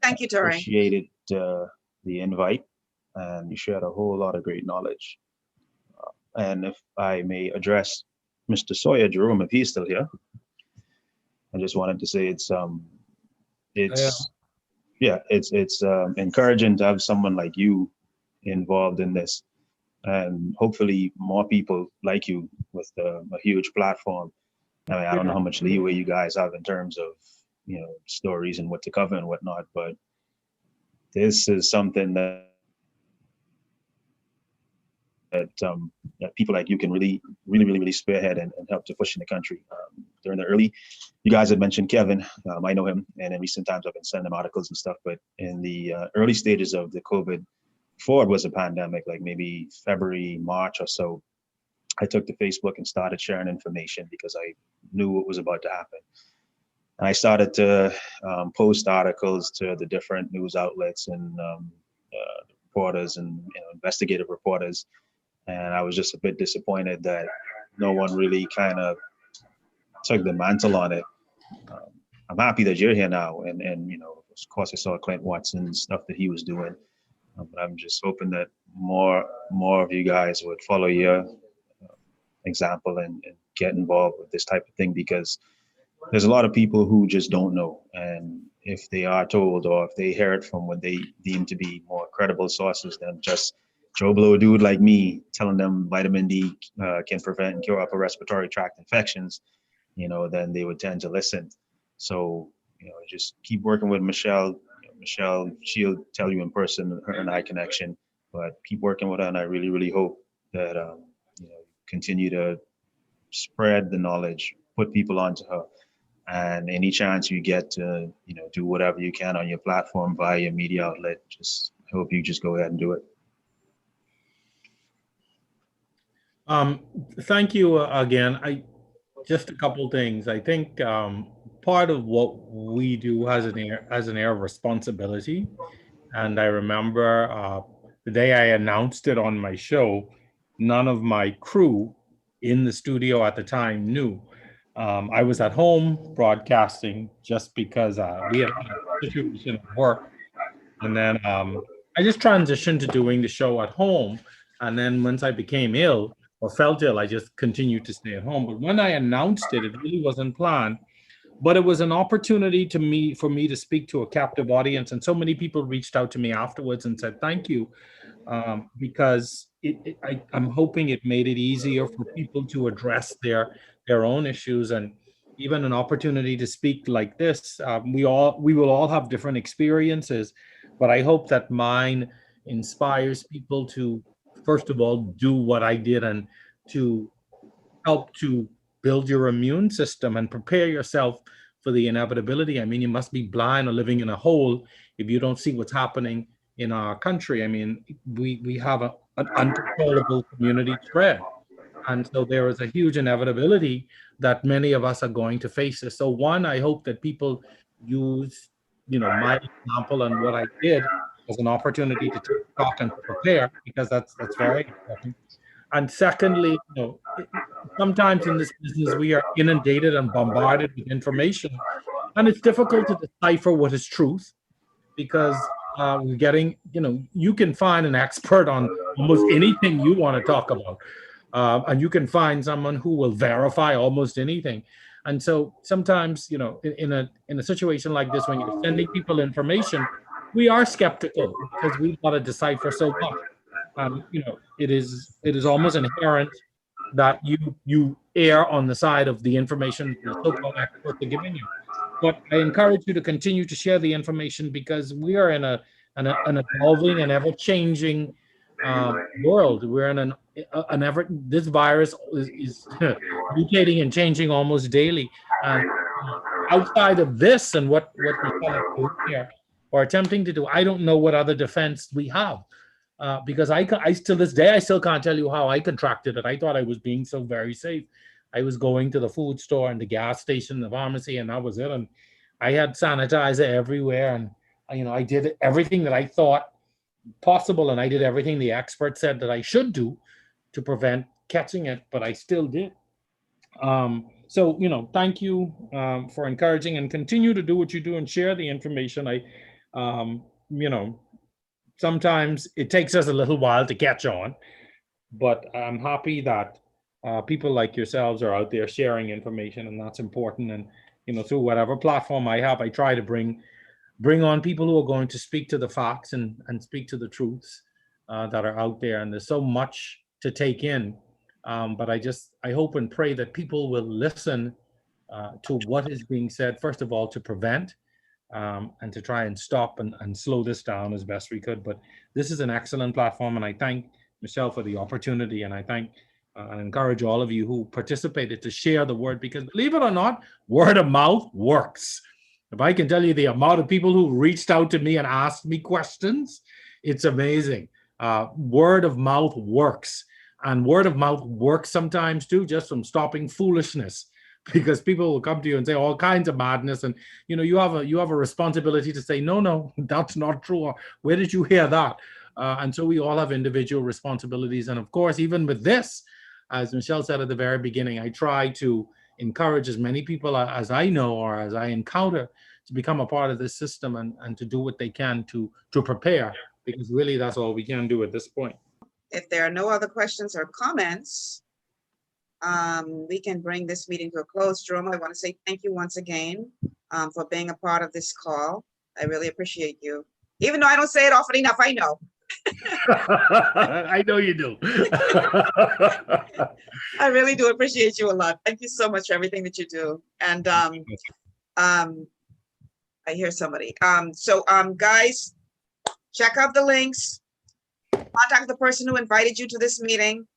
Thank you, Tori. Appreciated the invite, and you shared a whole lot of great knowledge. And if I may address Mr. Sawyer, Jerome, if he's still here, I just wanted to say it's encouraging to have someone like you involved in this, and hopefully more people like you with a huge platform. I mean, I don't know how much leeway you guys have in terms of, you know, stories and what to cover and whatnot, but this is something that people like you can really spearhead and help to push in the country. During the early, you guys had mentioned Kevin. I know him, and in recent times I've been sending him articles and stuff. But in the early stages of the COVID, before it was a pandemic, like maybe February, March or so, I took to Facebook and started sharing information because I knew what was about to happen. And I started to post articles to the different news outlets and reporters and, you know, investigative reporters. And I was just a bit disappointed that no one really kind of took the mantle on it. I'm happy that you're here now, and you know, of course, I saw Clint Watson's stuff that he was doing, but I'm just hoping that more of you guys would follow your example and get involved with this type of thing, because there's a lot of people who just don't know, and if they are told or if they hear it from what they deem to be more credible sources than just Joe Blow dude like me telling them vitamin D can prevent and cure upper respiratory tract infections, you know, then they would tend to listen. So, you know, just keep working with Michelle. You know, Michelle, she'll tell you in person her and I connection, but keep working with her, and I really hope that you know, continue to spread the knowledge, put people onto her, and any chance you get to, you know, do whatever you can on your platform via your media outlet, just I hope you just go ahead and do it. Thank you again. Just a couple things. I think part of what we do has an air of responsibility. And I remember the day I announced it on my show, none of my crew in the studio at the time knew. I was at home broadcasting just because we had a situation at work. And then I just transitioned to doing the show at home. And then once I became ill or felt ill, I just continued to stay at home. But when I announced it, it really wasn't planned. But it was an opportunity for me to speak to a captive audience. And so many people reached out to me afterwards and said, thank you, because I'm hoping it made it easier for people to address their own issues, and even an opportunity to speak like this. We will all have different experiences, but I hope that mine inspires people to, first of all, do what I did and to help to build your immune system and prepare yourself for the inevitability. I mean, you must be blind or living in a hole if you don't see what's happening in our country. I mean, we have an uncontrollable community spread. And so there is a huge inevitability that many of us are going to face this. So one, I hope that people use, you know, my example and what I did as an opportunity to talk and to prepare, because that's very important. And secondly, sometimes in this business we are inundated and bombarded with information, and it's difficult to decipher what is truth, because we're getting, you can find an expert on almost anything you want to talk about, and you can find someone who will verify almost anything. And so sometimes, in a situation like this, when you're sending people information, we are skeptical because we've got to decipher so much. It is almost inherent that you err on the side of the information the so-called experts are giving you. But I encourage you to continue to share the information, because we are in an evolving and ever-changing world. We're in this virus is mutating and changing almost daily. And outside of this and what we do here or attempting to do, I don't know what other defense we have. Because I still, this day, I still can't tell you how I contracted it. I thought I was being so very safe. I was going to the food store and the gas station, the pharmacy, and that was it. And I had sanitizer everywhere. And, I did everything that I thought possible. And I did everything the expert said that I should do to prevent catching it, but I still did. So, thank you for encouraging, and continue to do what you do and share the information. Sometimes it takes us a little while to catch on, but I'm happy that people like yourselves are out there sharing information, and that's important. And through whatever platform I have, I try to bring on people who are going to speak to the facts and speak to the truths that are out there. And there's so much to take in, but I hope and pray that people will listen to what is being said, first of all, to prevent, and to try and stop and slow this down as best we could. But this is an excellent platform, and I thank Michelle for the opportunity, and I thank and encourage all of you who participated to share the word, because believe it or not, word of mouth works. If I can tell you the amount of people who reached out to me and asked me questions, it's amazing. Word of mouth works, and word of mouth works sometimes too, just from stopping foolishness. Because people will come to you and say all kinds of madness, and you have a responsibility to say no, that's not true, or where did you hear that? And so we all have individual responsibilities. And of course, even with this, as Michelle said at the very beginning, I try to encourage as many people as I know or as I encounter to become a part of this system and to do what they can to prepare, because really that's all we can do at this point. If there are no other questions or comments, we can bring this meeting to a close. Jerome, I want to say thank you once again for being a part of this call. I really appreciate you. Even though I don't say it often enough, I know. I know you do. I really do appreciate you a lot. Thank you so much for everything that you do. And I hear somebody. Guys, check out the links. Contact the person who invited you to this meeting.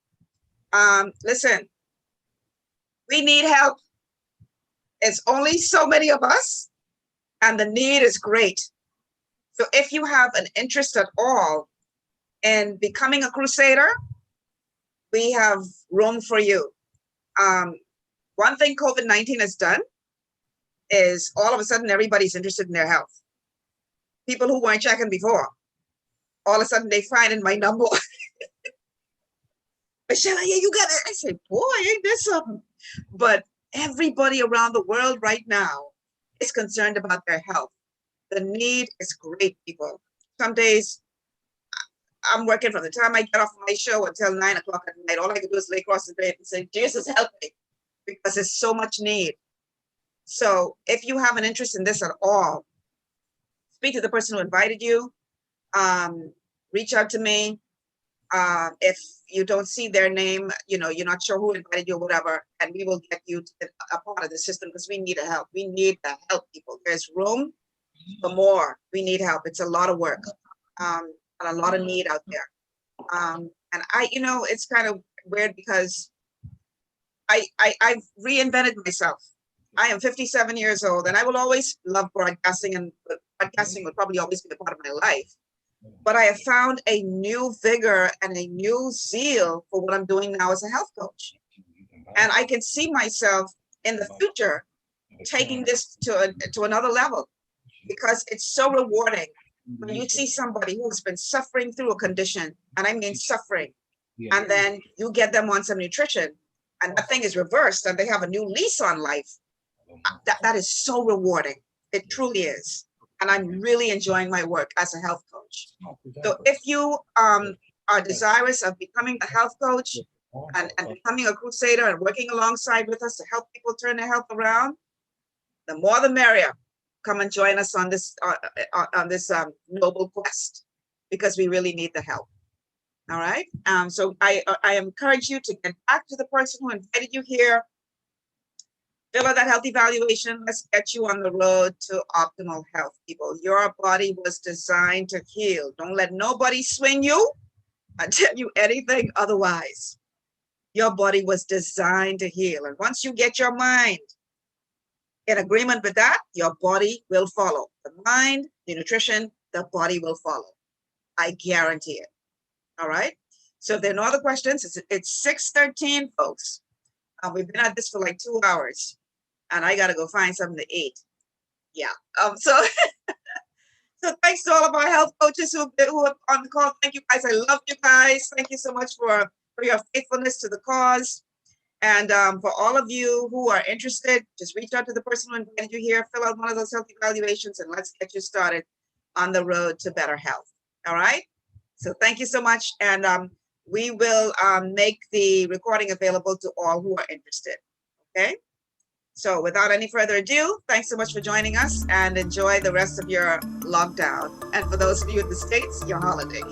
Listen, we need help. It's only so many of us, and the need is great. So if you have an interest at all in becoming a crusader, we have room for you. One thing COVID-19 has done is all of a sudden everybody's interested in their health. People who weren't checking before, all of a sudden they find in my number. Michelle, yeah, you got it. I say, boy, ain't this something? But everybody around the world right now is concerned about their health. The need is great, people. Some days I'm working from the time I get off my show until 9 o'clock at night. All I can do is lay across the bed and say, Jesus, help me, because there's so much need. So if you have an interest in this at all, speak to the person who invited you. Reach out to me. If you don't see their name, you're not sure who invited you or whatever, and we will get you to a part of the system, because we need help. We need to help people. There's room for more. We need help. It's a lot of work, and a lot of need out there. And it's kind of weird because I've reinvented myself. I am 57 years old, and I will always love broadcasting, and broadcasting will probably always be a part of my life. But I have found a new vigor and a new zeal for what I'm doing now as a health coach. And I can see myself in the future taking this to another level, because it's so rewarding when you see somebody who's been suffering through a condition, and I mean suffering, and then you get them on some nutrition, and that thing is reversed, and they have a new lease on life, that is so rewarding. It truly is. And I'm really enjoying my work as a health coach. So if you are desirous of becoming a health coach and becoming a crusader and working alongside with us to help people turn their health around, the more the merrier. Come and join us on this noble quest, because we really need the help. All right. So I encourage you to get back to the person who invited you here. Fill out that health evaluation. Let's get you on the road to optimal health, people. Your body was designed to heal. Don't let nobody swing you and tell you anything otherwise. Your body was designed to heal. And once you get your mind in agreement with that, your body will follow. The mind, the nutrition, the body will follow. I guarantee it. All right. So if there are no other questions, it's 6:13, folks. We've been at this for like 2 hours, and I got to go find something to eat. Yeah. So thanks to all of our health coaches who are on the call. Thank you guys. I love you guys. Thank you so much for your faithfulness to the cause. And for all of you who are interested, just reach out to the person who invited you here, fill out one of those health evaluations, and let's get you started on the road to better health. All right. So thank you so much. And we will make the recording available to all who are interested. Okay. So without any further ado, thanks so much for joining us, and enjoy the rest of your lockdown. And for those of you in the States, your holiday.